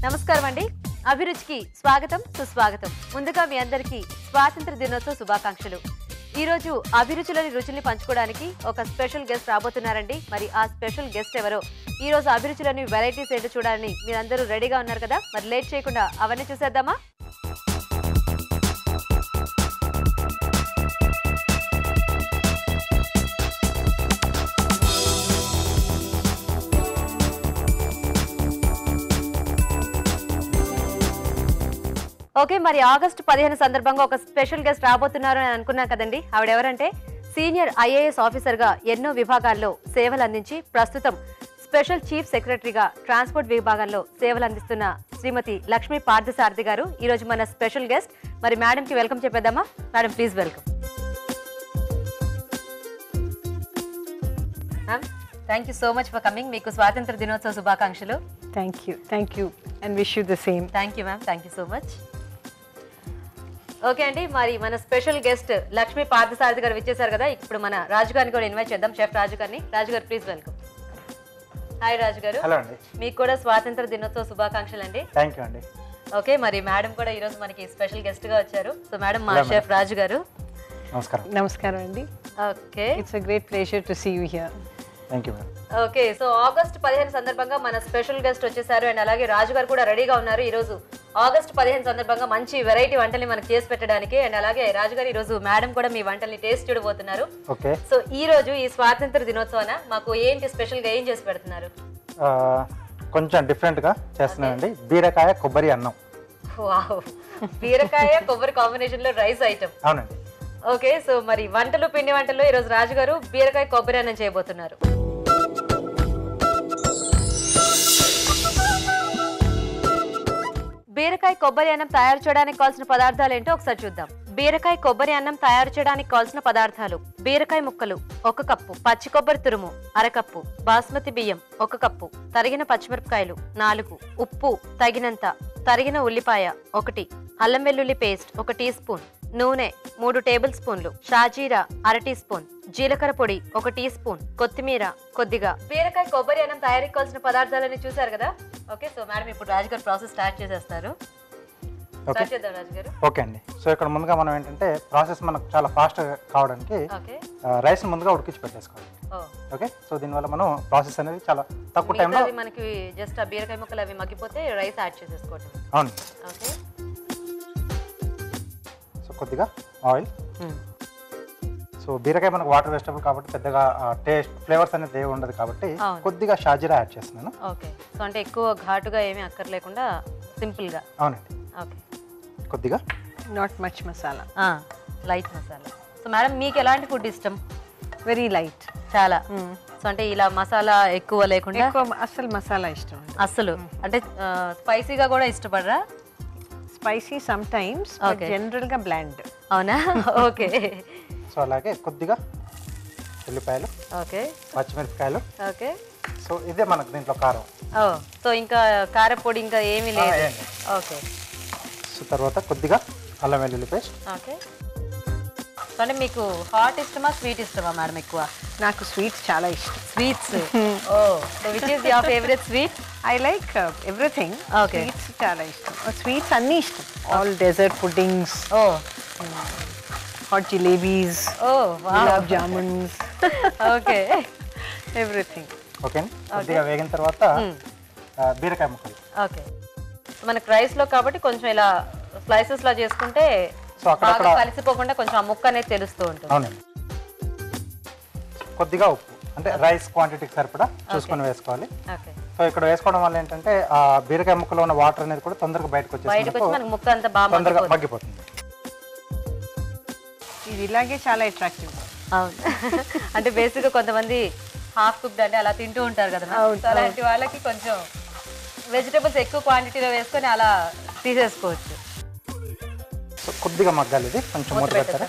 నమస్కారం అండి. అభిరుచికి స్వాగతం సుస్వాగతం. ముందుగా మీ అందరికీ స్వాతంత్ర దినోత్సవ శుభాకాంక్షలు. ఈ రోజు అభిరుచిలోని రుచుల్ని పంచుకోవడానికి ఒక స్పెషల్ గెస్ట్ రాబోతున్నారండి. మరి ఆ స్పెషల్ గెస్ట్ ఎవరో, ఈ రోజు అభిరుచిలోని వెరైటీస్ ఏంటో చూడాలని మీరందరూ రెడీగా ఉన్నారు కదా. మరి లేట్ చేయకుండా అవన్నీ చూసేద్దామా? ఓకే, మరి ఆగస్టు 15 సందర్భంగా ఒక స్పెషల్ గెస్ట్ రాబోతున్నారు అని అనుకున్నాం కదండి. ఆవిడెవరంటే సీనియర్ ఐఏఎస్ ఆఫీసర్గా ఎన్నో విభాగాల్లో సేవలు అందించి ప్రస్తుతం స్పెషల్ చీఫ్ సెక్రటరీగా ట్రాన్స్పోర్ట్ విభాగంలో సేవలు అందిస్తున్న శ్రీమతి లక్ష్మీ పార్థసారథి గారు ఈరోజు మన స్పెషల్ గెస్ట్. మరి మేడంకి వెల్కమ్ చెప్పేద్దామా? Madam please welcome. Thank you so much for coming. మీకు స్వాతంత్ర దినోత్సవ శుభాకాంక్షలు. Thank you and wish you the same. Thank you ma'am, thank you so much. Okay అండి, మరి మన స్పెషల్ గెస్ట్ లక్ష్మీ పార్థసారథి గారు వచ్చేసారు కదా. ఇప్పుడు మన రాజు గారిని కూడా ఇన్వైట్ చేద్దాం, షెఫ్ రాజు గారిని. రాజు గారు ప్లీజ్ వెల్కమ్. హాయ్ రాజు గారు. హలో అండి. మీకు కూడా స్వాతంత్ర దినోత్సవ శుభాకాంక్షలు అండి. థ్యాంక్ యూ అండి. ఓకే, మరి మేడం కూడా ఈ రోజు మనకి స్పెషల్ గెస్ట్ గా వచ్చారు. సో మేడం, మా షెఫ్ రాజు గారు. నమస్కారం అండి. Okay, it's a great pleasure to see you here. Thank you madam. Okay, so August 15 సందర్భంగా మన స్పెషల్ గెస్ట్ వచ్చేసారు అండ్ అలాగే రాజు గారు కూడా రెడీగా ఉన్నారు. ఈ రోజు ఆగస్ట్ 15 సందర్భంగా మంచి వెరైటీ వంటల్ని మనకి చేసి పెట్టడానికి. అండ్ అలాగే రాజు గారు ఈ రోజు మేడం కూడా మీ వంటల్ని టేస్ట్ చూడబోతున్నారు. ఓకే, సో ఈ రోజు ఈ స్వాతంత్ర దినోత్సవాన మాకు ఏంటి స్పెషల్ గా ఏం చేసి పెడుతున్నారు? కొంచెం డిఫరెంట్ గా చేస్తున్నానండి. బీరకాయ కొబ్బరి అన్నం. వావ్, బీరకాయ కొబ్బరి కాంబినేషన్ లో రైస్ ఐటమ్. అవునండి. ఓకే, సో మరి వంటలు పిండి వంటల్లో ఈ రోజు రాజు గారు బీరకాయ కొబ్బరి అన్నం చేయబోతున్నారు. బీరకాయ కొబ్బరి అన్నం తయారు చేయడానికి కావాల్సిన పదార్థాలు ఏంటో ఒకసారి చూద్దాం. బీరకాయ కొబ్బరి అన్నం తయారు చేయడానికి కావాల్సిన పదార్థాలు: బీరకాయ ముక్కలు 1 కప్పు, పచ్చి కొబ్బరి తురుము 1/2 కప్పు, బాస్మతి బియ్యం 1 కప్పు, తరిగిన పచ్చిమిరపకాయలు 4, ఉప్పు తగినంత, తరిగిన ఉల్లిపాయ 1, అల్లం వెల్లుల్లి పేస్ట్ 1 టీ స్పూన్, నూనె 3 టేబుల్ స్పూన్లు, షాజీరా 1/2 టీ స్పూన్, జీలకర్ర పొడి 1 టీ స్పూన్, కొత్తిమీర కొద్దిగా. బీరకాయ కొబ్బరి అన్నం తయారీకి కావాల్సిన పదార్థాలని చూసారు కదా. ఓకే, సో మేడం ఇప్పుడు రాజు గారు ప్రాసెస్ స్టార్ట్ చేసేస్తారు. ఓకే అండి. సో ఇక్కడ ముందుగా మనం ఏంటంటే ప్రాసెస్ మనకు చాలా ఫాస్ట్ కావడానికి రైస్ ముందుగా ఉడికించి పెట్టేసుకోవాలి. ఓకే, సో దీనివల్ల మనం ప్రాసెస్ అనేది చాలా తక్కువ టైంలో మనకి జస్ట్ ఆ బీరకాయ ముక్కలు అవి మగ్గిపోతే రైస్ యాడ్ చేసేసుకోవటం. అవును. ఓకే, సో కొద్దిగా ఆయిల్. సో బీరకాయ మనకు వాటర్ వెజిటబుల్ కాబట్టి పెద్దగా టేస్ట్ ఫ్లేవర్స్ అనేది ఏమి ఉండదు కాబట్టి కొద్దిగా షాజీరా యాడ్ చేస్తున్నాను. ఓకే, సో అంటే ఎక్కువ ఘాటుగా ఏమీ అక్కర్లేకుండా సింపుల్ గా. అవునండి. ఓకే, కొద్దిగా not much masala, light masala. So madam, మీకు ఎలాంటి ఫుడ్ ఇష్టం? Very light. చాలా. సో అంటే ఇలా మసాలా ఎక్కువ లేకుండా? అసలు మసాలా ఇష్టం. అసలు అంటే స్పైసీగా కూడా ఇష్టపడరా? స్పైసీ సమ్ టైమ్స్, జనరల్ గా బ్లాండ్. అవునా? ఓకే. సో అలాగే కొద్దిగా ఉల్లిపాయలు, ఓకే, పచ్చిమిరపకాయలు. ఓకే, సో ఇదే మనకు దీంట్లో కారం. సో ఇంకా కారపొడి ఇంకా ఏమీ లేదు. ఓకే, సో తర్వాత కొద్దిగా అల్లం వెల్లుల్లి పేస్ట్. ఓకే. సో అంటే మీకు హాట్ ఇష్టమా స్వీట్ ఇష్టమా మేడం? ఎక్కువ నాకు స్వీట్స్ చాలా ఇష్టం. Sweets. Oh, so which is your favourite sweet? I like everything. Okay, sweets చాలా ఇష్టం. స్వీట్స్ అన్నీ ఇష్టం. All dessert puddings, oh, hot jalebis, oh, gulab jamuns, okay, everything. Okay, కొద్దిగా వేగిన తర్వాత బీరకాయ ముక్కలు. ఓకే, మనకు రైస్ లో కాబట్టి కొంచెం ఇలా స్లైసెస్ లా చేసుకుంటే సో అక్కడ కలిసిపోకుండా కొంచెం ఆ ముక్క అనేది తెలుస్తూ ఉంటుంది. అవునండి. కొద్దిగా ఉప్పు, అంటే రైస్ క్వాంటిటీకి సరిపడా చూసుకొని వేసుకోవాలి. ఓకే, సో ఇక్కడ వేసుకోవడం వల్ల ఏంటంటే ఆ బీరకాయ ముక్కలో ఉన్న వాటర్ అనేది కూడా తొందరగా బయటకు వచ్చేసి మనకు ముక్క అంతా బాగా తొందరగా మగ్గిపోతుంది. ఇది ఇలాగే చాలా అట్రాక్టివ్. అవును. అంటే బేసిక్గా కొంతమంది హాఫ్ కుక్డ్ అంటే అలా తింటూ ఉంటారు కదా. అలాంటి వాళ్ళకి కొంచెం వెజిటబుల్స్ ఎక్కువ క్వాంటిటీలో వేసుకొని అలా తీసేసుకోవచ్చు. సో కొద్దిగా మగ్గాలి, ఇది కొంచెం మూత పెట్టారా.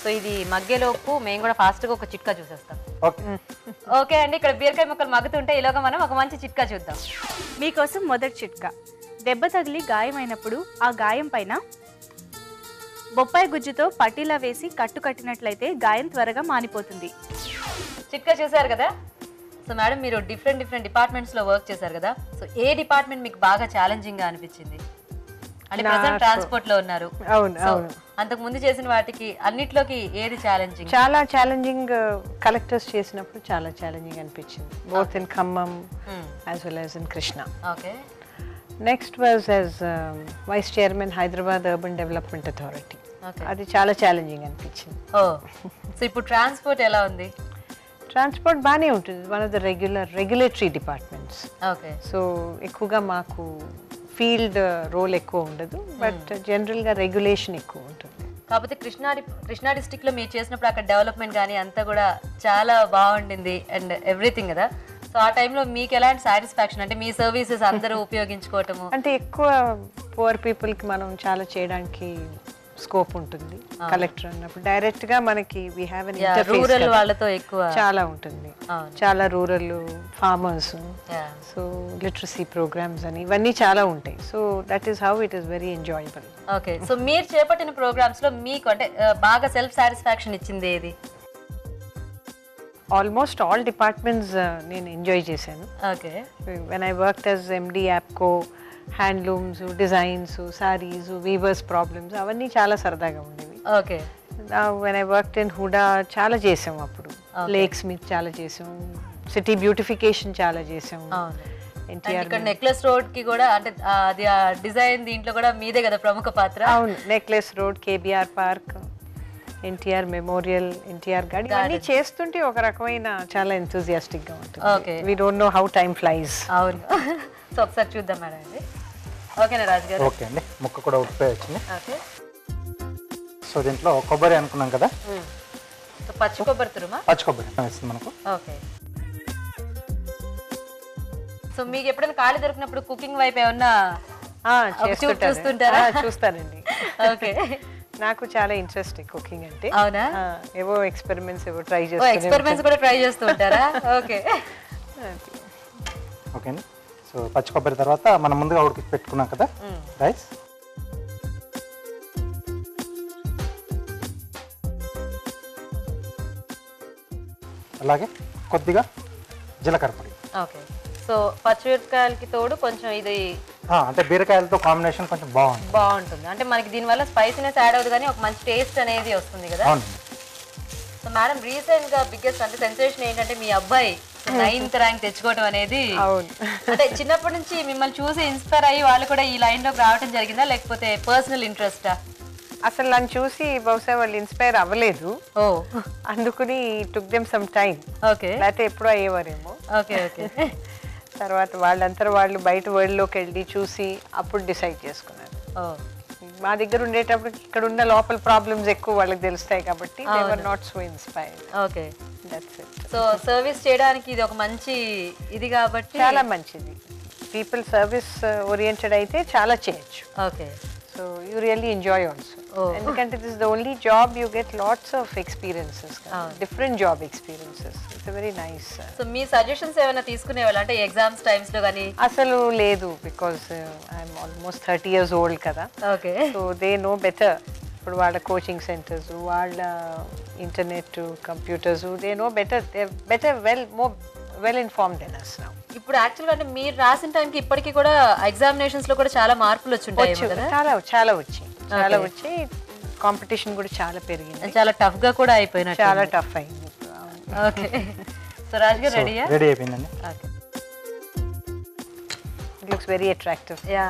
సో ఇది మగ్గేలోపు మేము కూడా ఫాస్ట్గా ఒక చిట్కా చూసేస్తాం. ఓకే. ఓకే అండి, ఇక్కడ బీరకాయ ముక్కలు మగ్గుతుంటే ఈలోగా మనం ఒక మంచి చిట్కా చూద్దాం. మీకోసం మొదటి చిట్కా: దెబ్బ తగిలి గాయమైనప్పుడు ఆ గాయం పైన బొప్పాయి గుజ్జుతో పట్టీలా వేసి కట్టు కట్టినట్లయితే గాయం త్వరగా మానిపోతుంది. చిట్కా చూసారు కదా. సో మేడం మీరు డిఫరెంట్ డిపార్ట్మెంట్స్ లో వర్క్ చేశారు కదా, సో ఏ డిపార్ట్మెంట్ మీకు బాగా ఛాలెంజింగ్ గా అనిపించింది? అంటే ప్రెసెంట్ ట్రాన్స్పోర్ట్ లో ఉన్నారు. అవును So, అవును అంతకు ముందు చేసిన వాటికి అన్నిట్లోకి ఏది ఛాలెంజింగ్? చాలా ఛాలెంజింగ్ కలెక్టర్స్ చేసినప్పుడు చాలా ఛాలెంజింగ్ అనిపించింది, both in Khammam as well as in Krishna. Okay. Next was as vice chairman Hyderabad urban development authority. Okay. అది చాలా ఛాలెంజింగ్ అనిపించింది. ఓ సో ఇప్పుడు ట్రాన్స్పోర్ట్ ఎలా ఉంది? ట్రాన్స్పోర్ట్ బాగానే ఉంటుంది, one of the regulatory departments. Okay. So ఎక్కువగా మాకు ఫీల్డ్ రోల్ ఎక్కువ ఉండదు, బట్ జనరల్గా రెగ్యులేషన్ ఎక్కువ ఉంటుంది. కాకపోతే కృష్ణా డిస్ట్రిక్ట్ లో మీరు చేసినప్పుడు అక్కడ డెవలప్మెంట్ కానీ అంతా కూడా చాలా బాగుండింది అండ్ ఎవ్రీథింగ్ కదా. సో ఆ టైంలో మీకు ఎలాంటి సాటిస్ఫాక్షన్, అంటే మీ సర్వీసెస్ అందరూ ఉపయోగించుకోవటము? అంటే ఎక్కువ పువర్ పీపుల్కి మనం చాలా చేయడానికి స్కోప్ ఉంటుంది. కలెక్టర్ అన్నప్పుడు డైరెక్ట్ గా మనకి we have an interface, rural వాళ్ళతో ఎక్కువ చాలా ఉంటుంది. చాలా rural farmers, so literacy programs అని ఇవన్నీ చాలా ఉంటాయి. So that is how it is very enjoyable. Okay. So మీరు చేపట్టిన ప్రోగ్రామ్స్ లో మీకు అంటే బాగా సెల్ఫ్ సాటిస్ఫాక్షన్ ఇచ్చింది ఏది? ఆల్మోస్ట్ ఆల్ డిపార్ట్మెంట్స్ నేను ఎంజాయ్ చేశాను. Okay. When I worked as MD APCO, handlooms, designs, sarees, weavers problems అవన్నీ చాలా సరదాగా ఉండేవి. Okay. When I worked in HUDA చాలా చేసాం, అప్పుడు లేక్స్ మీద చాలా చేసాం, సిటీ బ్యూటిఫికేషన్ చాలా చేసాం. ఎన్టీఆర్ ఇక్కడ నెక్లెస్ రోడ్ కి కూడా అంటే అది డిజైన్ దీంట్లో కూడా మీదే కదా ప్రముఖ పాత్ర? అవును, necklace road, KBR park, NTR memorial, NTR garden అన్ని చేస్తుంటే ఒక రకమైన చాలా ఎంతూజియాస్టిక్ గా ఉంటుంది. We don't know how time flies. అవును. సో ఒకసారి చూద్దాం మేడం అండి. ఓకేనా రాజు గారు? ఓకే అండి, ముక్క కూడా ఉడిపోయి వచ్చింది. ఓకే. సో దీంట్లో కొబ్బరి అనుకున్నాం కదా, సో పచ్చి కొబ్బరి తురుమా? పచ్చి కొబ్బరి వేస్తుంది మనకు. ఓకే. సో మీకు ఎప్పుడైనా ఖాళీ దొరికినప్పుడు కుకింగ్ వైపు ఏమన్నా చూస్తుంటారా? చూస్తానండి. ఓకే. నాకు చాలా ఇంట్రెస్ట్ కుకింగ్ అంటే. అవునా? ఏవో ఎక్స్పెరిమెంట్స్ ఏవో ట్రై ఎక్స్పెరిమెంట్స్ కూడా ట్రై చేస్తూ ఉంటారా? ఓకే. ఓకే అండి. సో పచ్చి కొబ్బరి తర్వాత మనం ముందుగా ఉడికి పెట్టుకున్నాం కదా రైస్, అలాగే కొద్దిగా జీలకర్ర పొడి. ఓకే. సో పచ్చిమిరపకాయలకి తోడు కొంచెం ఇది అంటే బీరకాయలతో కాంబినేషన్ కొంచెం బాగుంటుంది. అంటే మనకి దీనివల్ల స్పైసీనెస్ యాడ్ అవుతుంది కానీ ఒక మంచి టేస్ట్ అనేది వస్తుంది కదా. సో మేడం రీసెంట్ గా బిగ్గెస్ట్ అంటే సెన్సేషన్ ఏంటంటే మీ అబ్బాయి 9th ర్యాంక్ తెచ్చుకోవడం అనేది. అంటే చిన్నప్పటి నుంచి మిమ్మల్ని చూసి ఇన్స్పైర్ అయ్యి వాళ్ళు కూడా ఈ లైన్ లోకి రావడం జరిగిందా, లేకపోతే పర్సనల్ ఇంట్రెస్టా? అసలు నన్ను చూసి బహుశా వాళ్ళు ఇన్స్పైర్ అవ్వలేదు, అందుకుని took them some time. Okay. లేకపోతే ఎప్పుడో అయ్యేవారేమో. ఓకే. ఓకే. తర్వాత వాళ్ళంతా వాళ్ళు బయట వరల్డ్లోకి వెళ్ళి చూసి అప్పుడు డిసైడ్ చేసుకున్నారు. మా దగ్గర ఉండేటప్పుడు ఇక్కడ ఉన్న లోపల ప్రాబ్లమ్స్ ఎక్కువ వాళ్ళకి తెలుస్తాయి కాబట్టి they were not so inspired. Okay. That's it. So service చేయడానికి ఇది ఒక మంచి ఇది కాబట్టి చాలా మంచిది. పీపుల్ సర్వీస్ ఓరియంటెడ్ అయితే చాలా చేయొచ్చు. Okay. So you really enjoy also, ఎందుకంటే this the only job you get lots of experiences, different job experiences. It's very nice. So మీ సజెషన్స్ ఏమైనా తీసుకునేవాళ్ళు అంటే ఎగ్జామ్స్ టైమ్స్ లో కానీ? అసలు లేదు, because I'm almost 30 years old కదా. Okay. So they know better. ఇప్పుడు వాళ్ళ కోచింగ్ సెంటర్స్, వాళ్ళ internet, computers, they know better, they better well informed then us now. ఇప్పుడు యాక్చువల్గా అంటే మీరు రాసిన టైంకి ఇప్పటికీ కూడా ఎగ్జామినేషన్స్ లో కూడా చాలా మార్పులు వచ్చుంటాయి కదా? చాలా వచ్చి కాంపిటీషన్ కూడా చాలా పెరిగింది, చాలా టఫ్ గా కూడా అయిపోయినా, చాలా టఫ్ అయింది. ఓకే. సో రాజ్ గారు రెడీ అయిపోయిందండి. Okay. It looks very attractive. Yeah.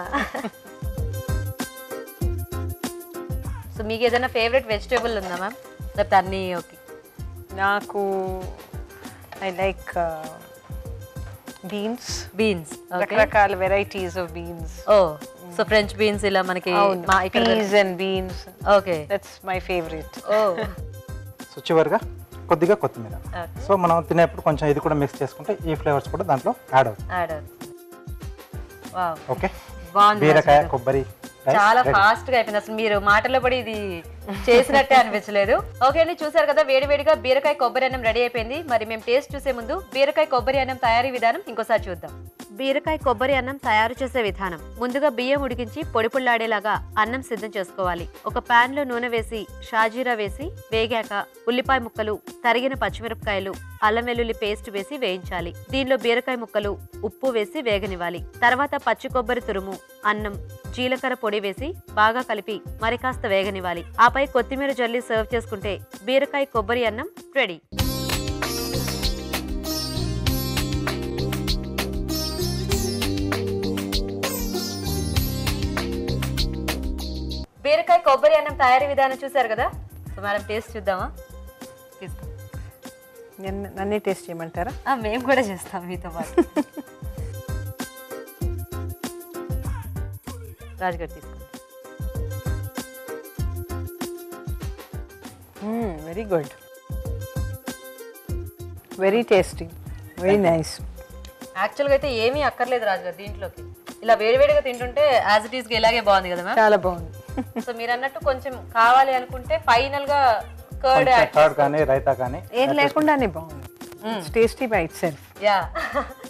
So మీకు ఏదైనా ఫేవరెట్ వెజిటేబుల్ ఉందా మ్యామ్, లేకపోతే అన్నీ? ఓకే. నాకు ఐ లైక్ బీన్స్. రకరకాల varieties of beans. So french beans ఇలా మనకి peas and beans. Okay. That's my favourite. So చివరిగా కొద్దిగా కొత్తిమీర. సో మనం తినేప్పుడు కొంచెం ఇది కూడా మిక్స్ చేసుకుంటే ఈ ఫ్లేవర్స్ కూడా దాంట్లో యాడ్ అవుతుంది. ఓకే. బీరకాయ కొబ్బరి చాలా ఫాస్ట్ గా అయిపోయింది, అసలు మీరు మాటల్లో పడి ఇది చేసినట్టే అనిపించలేదు. ఓకే అండి, చూసారు కదా వేడివేడిగా బీరకాయ కొబ్బరి అన్నం రెడీ అయిపోయింది. మరి మేము టేస్ట్ చూసే ముందు బీరకాయ కొబ్బరి అన్నం తయారీ విధానం ఇంకోసారి చూద్దాం. బీరకాయ కొబ్బరి అన్నం తయారు చేసే విధానం. ముందుగా బియ్యం ఉడికించి పొడి పుల్లాడేలాగా అన్నం సిద్ధం చేసుకోవాలి. ఒక పాన్ లో నూనె వేసి షాజీరా వేసి వేగాక ఉల్లిపాయ ముక్కలు, తరిగిన పచ్చిమిరపకాయలు, అల్లం వెల్లుల్లి పేస్ట్ వేసి వేయించాలి. దీనిలో బీరకాయ ముక్కలు, ఉప్పు వేసి వేగనివ్వాలి. తర్వాత పచ్చి కొబ్బరి తురుము, అన్నం, జీలకర్ర పొడి వేసి బాగా కలిపి మరి కాస్త వేగనివ్వాలి. ఆపై కొత్తిమీర జల్లి సర్వ్ చేసుకుంటే బీరకాయ కొబ్బరి అన్నం రెడీ. బీరకాయ కొబ్బరి అన్నం తయారీ విధానం చూసారు కదా. సో మేడం టేస్ట్ చూద్దామా? నన్నే టేస్ట్ చేయమంటారా? మేము కూడా చేస్తాం మీతో పాటు. రాజుగారు తీసుకోండి. Very good, very tasty, very nice. యాక్చువల్గా అయితే ఏమీ అక్కర్లేదు రాజుగారు దీంట్లోకి. ఇలా వేడివేడిగా తింటుంటే యాజ్ ఇట్ ఈస్ గా ఇలాగే బాగుంది కదా మ్యామ్? చాలా బాగుంది. సో మీరు అన్నట్టు కొంచెం కావాలి అనుకుంటే ఫైనల్ గా కర్డ్ కర్డ్ కానీ రైతా కానీ ఏం లేకుండానే బాగుంది. Tasty by it self. Yeah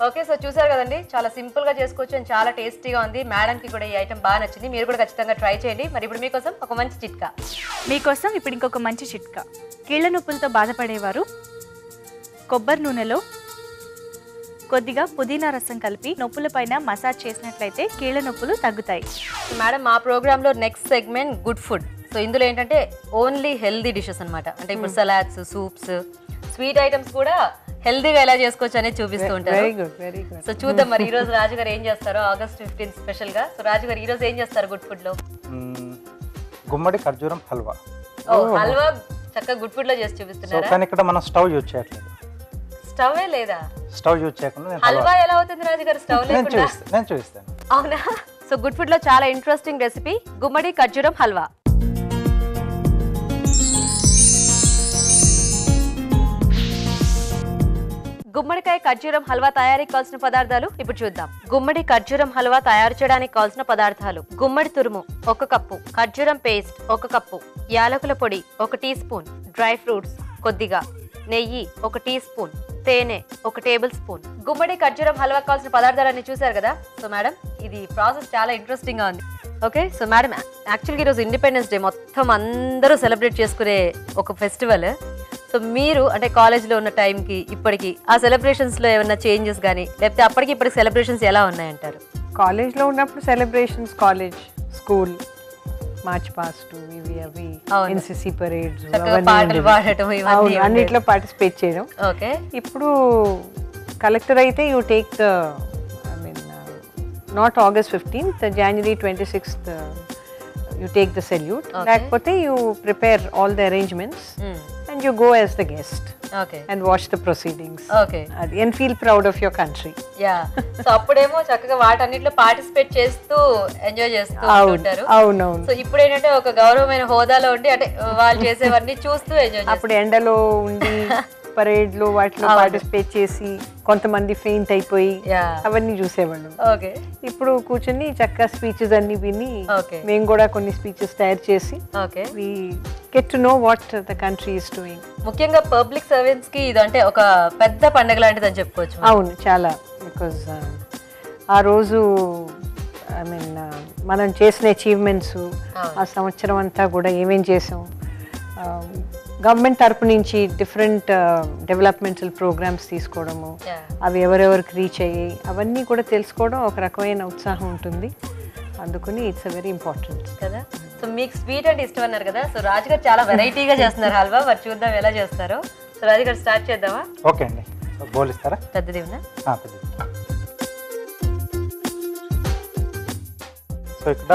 okay. So చూసారు కదండి, చాలా సింపుల్ గా చేసుకోవచ్చు అండ్ చాలా టేస్టీగా ఉంది. మేడం కి కూడా ఈ ఐటమ్ బాగా నచ్చింది. మీరు కూడా ఖచ్చితంగా ట్రై చేయండి. మరి ఇప్పుడు మీకోసం ఒక మంచి చిట్కా. మీకోసం ఇప్పుడు ఇంకొక మంచి చిట్కా. కీళ్ళ నొప్పులతో బాధపడేవారు కొబ్బరి నూనెలో కొద్దిగా పుదీనా రసం కలిపి నొప్పుల పైన మసాజ్ చేసినట్లయితే కీళ్ళ నొప్పులు తగ్గుతాయి. మేడం మా ప్రోగ్రామ్ లో next segment good food. So ఇందులో ఏంటంటే ఓన్లీ హెల్దీ డిషెస్ అన్నమాట. అంటే ఇప్పుడు సలాడ్స్, సూప్స్, స్వీట్ ఐటమ్స్ కూడా హెల్దీగా ఎలా చేసుకోవచ్చు అనేది చూపిస్తూ ఉంటారు. Very good, very good. So చూద్దాం మరి ఈ రోజు రాజు గారు ఏం చేస్తారో, August 15 స్పెషల్ గా. సో రాజు గారు ఈ రోజు ఏం చేస్తారు గుడ్ ఫుడ్ లో? గుమ్మడి ఖర్జూరం హల్వా. హల్వా చక్కగా గుడ్ ఫుడ్ లో చేసి చూపిస్తున్నారా? కానీ ఇక్కడ మనం స్టవ్ యూజ్ చేయట్లేదు. స్టవ్ లేదా? స్టవ్ యూజ్ చేయకుండా హల్వా ఎలా అవుతుంది రాజు గారు స్టవ్ లేకుండా? నేను చూపిస్తాను. అవునా? సో గుడ్ ఫుడ్ లో చాలా ఇంట్రెస్టింగ్ రెసిపీ గుమ్మడి ఖర్జూరం హల్వా. గుమ్మడికాయ ఖర్జూరం హల్వా తయారీకి కావాల్సిన పదార్థాలు ఇప్పుడు చూద్దాం. గుమ్మడి ఖర్జూరం హల్వా తయారు చేయడానికి కావాల్సిన పదార్థాలు: గుమ్మడి తురుము 1 కప్పు, ఖర్జూరం పేస్ట్ 1 కప్పు, యాలకుల పొడి 1 టీ స్పూన్, డ్రై ఫ్రూట్స్ కొద్దిగా, నెయ్యి 1 టీ స్పూన్, తేనె 1 టేబుల్ స్పూన్. గుమ్మడి ఖర్జూరం హల్వా కావాల్సిన పదార్థాలన్నీ చూసారు కదా. సో మేడం ఇది ప్రాసెస్ చాలా ఇంట్రెస్టింగ్ గా ఉంది. ఓకే. సో మేడం యాక్చువల్గా ఈరోజు ఇండిపెండెన్స్ డే మొత్తం అందరూ సెలబ్రేట్ చేసుకునే ఒక ఫెస్టివల్. సో మీరు అంటే కాలేజ్లో ఉన్న టైంకి ఇప్పటికి ఆ సెలబ్రేషన్స్లో ఏమైనా చేంజెస్ కానీ, లేకపోతే అప్పటికి ఇప్పటికి సెలబ్రేషన్స్ ఎలా ఉన్నాయంటారు? కాలేజ్లో ఉన్నప్పుడు celebrations, college, school, March past, ఇవి అవి, ఎన్సిసి పరేడ్స్, పాటలు పాడటం, అన్నిట్లో పార్టిసిపేట్ చేయడం. ఓకే. ఇప్పుడు కలెక్టర్ అయితే you take the not August 15th, January 26th, you take the salute. Leకపోతే you prepare all the arrangements and you go as the guest. Okay. And watch the proceedings. Okay. And feel proud of your country. Yeah. So అప్పుడేమో చక్కగా వాటన్నిటిలో participate చేస్తూ enjoy చేస్తూ ఉంటారు. అవునవును. So ఇప్పుడు ఏంటంటే ఒక గౌరవమైన హోదాలో ఉండి అంటే వాళ్ళు చేసేవన్నీ చూస్తూ ఎంజాయ్. అప్పుడు ఎండలో ఉండి పరేడ్ లో వాటిలో పార్టిసిపేట్ చేసి కొంతమంది ఫెయింట్ అయిపోయి అవన్నీ చూసేవాళ్ళం. ఓకే. ఇప్పుడు కూర్చొని చక్కగా స్పీచెస్ అన్ని విని మేము కూడా కొన్ని స్పీచెస్ తయారు చేసి we get to know what the country is doing. ముఖ్యంగా పబ్లిక్ సర్వెంట్స్ కి ఇది అంటే ఒక పెద్ద పండుగ లాంటిది అని చెప్పుకోవచ్చు. అవును, చాలా. బికాజ్ ఆ రోజు ఐ మీన్ మనం చేసిన అచీవ్మెంట్స్, ఆ సంవత్సరం అంతా కూడా ఏమేం చేసాం, గవర్నమెంట్ తరపు నుంచి డిఫరెంట్ డెవలప్మెంటల్ ప్రోగ్రామ్స్ తీసుకోవడము, అవి ఎవరెవరికి రీచ్ అయ్యాయి, అవన్నీ కూడా తెలుసుకోవడం ఒక రకమైన ఉత్సాహం ఉంటుంది. అందుకని ఇట్స్ అ వెరీ ఇంపార్టెంట్ కదా. సో మీకు స్వీట్ అంటే ఇష్టం అన్నారు కదా. సో రాజు గారు చాలా వెరైటీగా చేస్తున్నారు హల్వా. మరి చూద్దాం ఎలా చేస్తారో. సో రాజు గారు స్టార్ట్ చేద్దామా? ఓకే అండి. బౌల్ ఇస్తారా? పెద్దది ఉన్నా. పెద్దది. సో ఇక్కడ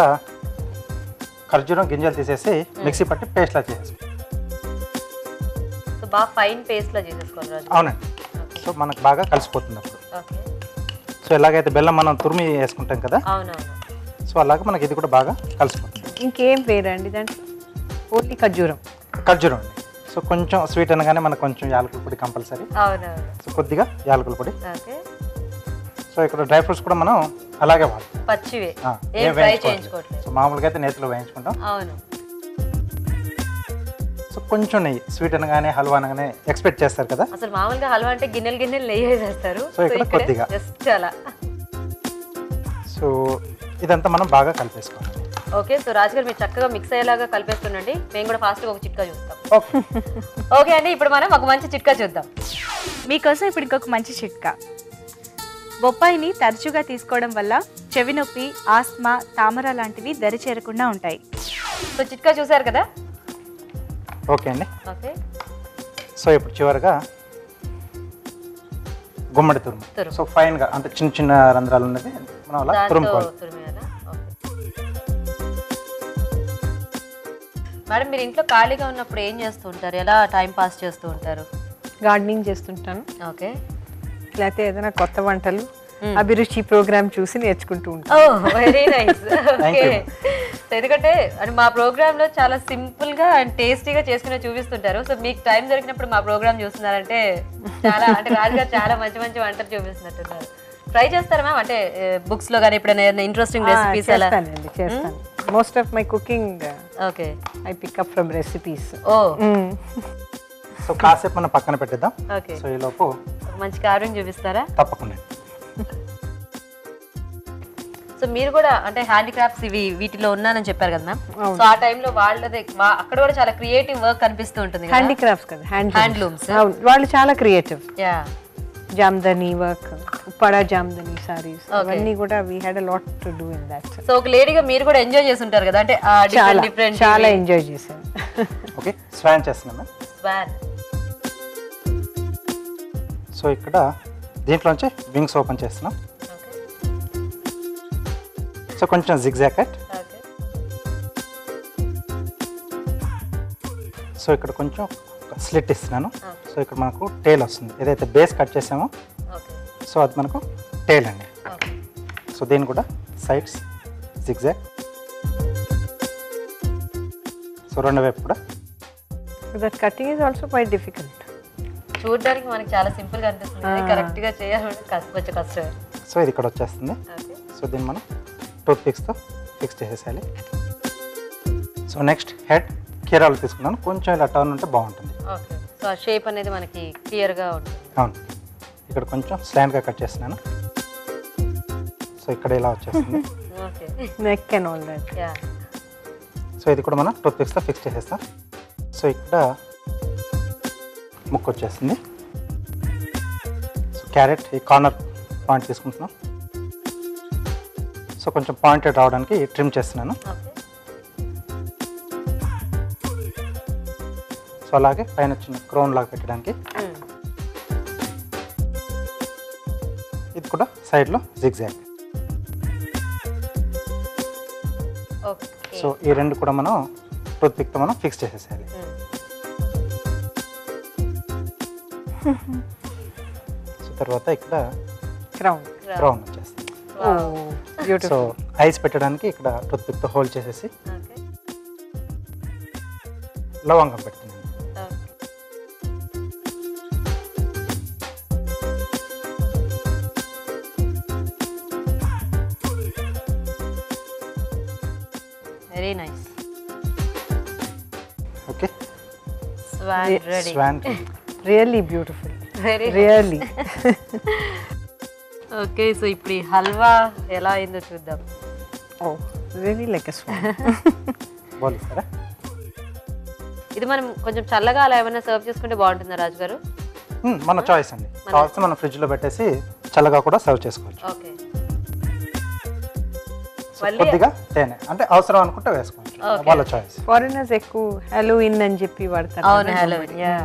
ఖర్జూరం గింజలు తీసేసి మిక్సీ పట్టి పేస్ట్లా చేసేసుకోండి. బాగా ఫైన్ పేస్ట్ లా చేసేసుకోవాలి. అవునండి. సో మనకు బాగా కలిసిపోతుంది అప్పుడు. సో ఎలాగైతే బెల్లం మనం తురిమి వేసుకుంటాం కదా, సో అలాగే మనకి ఇది కూడా బాగా కలిసిపోతుంది. ఇంకేం వేరండి దాంట్లో? ఓన్లీ ఖర్జూరం. ఖర్జూరం అండి. సో కొంచెం స్వీట్ అనగానే మనకు కొంచెం యాలకుల పొడి కంపల్సరీ. సో కొద్దిగా యాలకుల పొడి. సో ఇక్కడ డ్రై ఫ్రూట్స్ కూడా మనం అలాగే వాడతాం, పచ్చివే. సో మామూలుగా అయితే నేతిలో వేయించుకుంటాం. అవును. సో కొంచెం నెయ్యి, స్వీట్ అనగానే హల్వా అనగానే ఎక్స్పెక్ట్ చేస్తారు కదా. అసలు మామూలుగా హల్వా అంటే గిన్నెలు గిన్నెలు నెయ్యి వేసేస్తారు. సో ఇక్కడ కొద్దిగా జస్ట్ అలా. సో ఇదంతా మనం బాగా కలిపేసుకోవాలి. ఓకే, సో రాజు గారు మీరు చక్కగా మిక్స్ అయ్యేలాగా కలిపేస్తుండండి, మేము కూడా ఫాస్ట్గా ఒక చిట్కా చూస్తాం. ఓకే ఓకే అండి, ఇప్పుడు మనం ఒక మంచి చిట్కా చూద్దాం. మీకోసం ఇప్పుడు ఇంకొక మంచి చిట్కా. బొప్పాయిని తరచుగా తీసుకోవడం వల్ల చెవి నొప్పి, ఆస్మా, తామర లాంటివి దరి చేరకుండా ఉంటాయి. సో చిట్కా చూసారు కదా. ఓకే అండి. ఓకే, సో ఇప్పుడు చివరిగా గుమ్మడి తురుము. తురుము. సో ఫైన్గా అంటే చిన్న చిన్న రంధ్రాలు ఉన్నది మనం అలా దాంతో తురుముకోవాలి. తురిమేయాలా? ఓకే. మేడం మీరు ఇంట్లో ఖాళీగా ఉన్నప్పుడు ఏం చేస్తూ ఉంటారు, ఎలా టైం పాస్ చేస్తూ ఉంటారు? గార్డెనింగ్ చేస్తుంటాను, ఓకే. లేకపోతే ఏదైనా కొత్త వంటలు అభిరుచి ప్రోగ్రామ్ చూసి నేర్చుకుంటూ ఉంటాను. ఓ వెరీ నైస్. ఓకే, ఎందుకంటే అంటే మా ప్రోగ్రామ్ లో చాలా సింపుల్ గా అండ్ టేస్టీగా చేసుకునే చూపిస్తుంటారు. సో మీకు టైం దొరికినప్పుడు మా ప్రోగ్రామ్ చూస్తున్నారంటే చాలా అంటే రాజుగారు చాలా మంచి మంచి వంటలు చూపిస్తున్నట్టున్నారు. ట్రై చేస్తారా మ్యామ్? అంటే బుక్స్ లో కానీ ఎప్పుడైనా ఇంట్రెస్టింగ్ రెసిపీస్ అలా? చేస్తాను. Most of my cooking okay, I pick up from recipes. Oh so కాసేపు మనం పక్కన పెట్టేద్దాం. ఓకే, సో ఈలోపు మంచి కార్వింగ్ చూపిస్తారా? తప్పకుండా. సో మీరు కూడా అంటే హ్యాండిక్రాఫ్ట్స్ వీటిలో ఉన్నానని చెప్పారు కదా మ్యామ్. సో ఆ టైంలో వాళ్ళది అక్కడ కూడా చాలా క్రియేటివ్ వర్క్ కనిపిస్తూ ఉంటుంది. హ్యాండిక్రాఫ్ట్స్ కదా, హ్యాండ్లూమ్స్. వాళ్ళు చాలా creative. Yeah, Jamdani work, Uppada Jamdani saris, అవన్నీ కూడా we had a lot to do in that. So ఒక లేడీగా మీరు కూడా ఎంజాయ్ చేస్తుంటారు కదా, అంటే డిఫరెంట్ చాలా ఎంజాయ్ చేశాను. ఓకే, స్వాన్ చేస్తున్నాం. స్వాన్. సో ఇక్కడ దీంట్లోంచి వింగ్స్ ఓపెన్ చేస్తున్నాం. సో కొంచెం జిగ్జాగ్ కట్. సో ఇక్కడ కొంచెం స్లిట్ ఇస్తున్నాను. సో ఇక్కడ మనకు టేల్ వస్తుంది, ఏదైతే బేస్ కట్ చేసామో సో అది మనకు టేల్ అండి. సో దీన్ని కూడా సైడ్స్ జిగ్జాగ్. సో రెండు వైపు కూడా. That cutting is also quite difficult. చూడడానికి మనకి చాలా సింపుల్ గా అనిపిస్తుంది, కరెక్ట్ గా చేయాలంటే కొంచెం కష్టమే. సో ఇది ఇక్కడ వచ్చేస్తుంది. సో దీన్ని మనం టూత్ పిక్స్తో ఫిక్స్ చేసేసాలి. సో నెక్స్ట్ హెడ్ కీరాలు తీసుకున్నాను, కొంచెం ఇలా టర్న్ ఉంటే బాగుంటుంది. ఓకే, సో ఆ షేప్ అనేది మనకి క్లియర్గా ఉంటుంది. అవును, ఇక్కడ కొంచెం స్లాండ్గా కట్ చేస్తున్నాను. సో ఇక్కడ ఇలా వచ్చేస్తుంది. Okay, neck and all that. Yeah. So ఇది కూడా మనం టూత్ పిక్స్తో ఫిక్స్ చేసేస్తాం. సో ఇక్కడ ముక్కు వచ్చేస్తుంది. సో క్యారెట్ ఈ కార్నర్ పాయింట్ తీసుకుంటున్నాం. సో కొంచెం పాయింటెడ్ రావడానికి ట్రిమ్ చేస్తున్నాను. సో అలాగే పైన చిన్న క్రౌన్ లాగా పెట్టడానికి ఇది కూడా సైడ్లో జిగ్జాగ్. సో ఈ రెండు కూడా మనం టూత్ పిక్తో మనం ఫిక్స్ చేసేసాలి. సో తర్వాత ఇక్కడ క్రౌన్ వచ్చేస్తుంది. సో ఐస్ పెట్టడానికి ఇక్కడ టూత్ పిక్తో హోల్డ్ చేసేసి లవంగం పెడుతున్నాను. Very nice. Okay, swan ready. Swan really beautiful, very really. Okay, so ఇప్పుడు ఈ హల్వా ఎలా అయిందో చూద్దాం. Oh really like a swan. Bowl ఇస్తారా? ఇది మనం కొంచెం చల్లగా అలా ఏమైనా సర్వ్ చేసుకుంటే బాగుంటుందా రాజు గారు? మన చాయిస్ అండి, కావాల్సి మనం ఫ్రిడ్జ్లో పెట్టేసి చల్లగా కూడా సర్వ్ చేసుకోవచ్చు. ఓకే, కొద్దిగా తేనె అంటే అవసరం అనుకుంటే వేసుకోవచ్చు, వాళ్ళ చాయిస్. ఫారినర్స్ ఎక్కువ హలోవిన్ అని చెప్పి వాడతారు. అవును, Halloween. Yeah.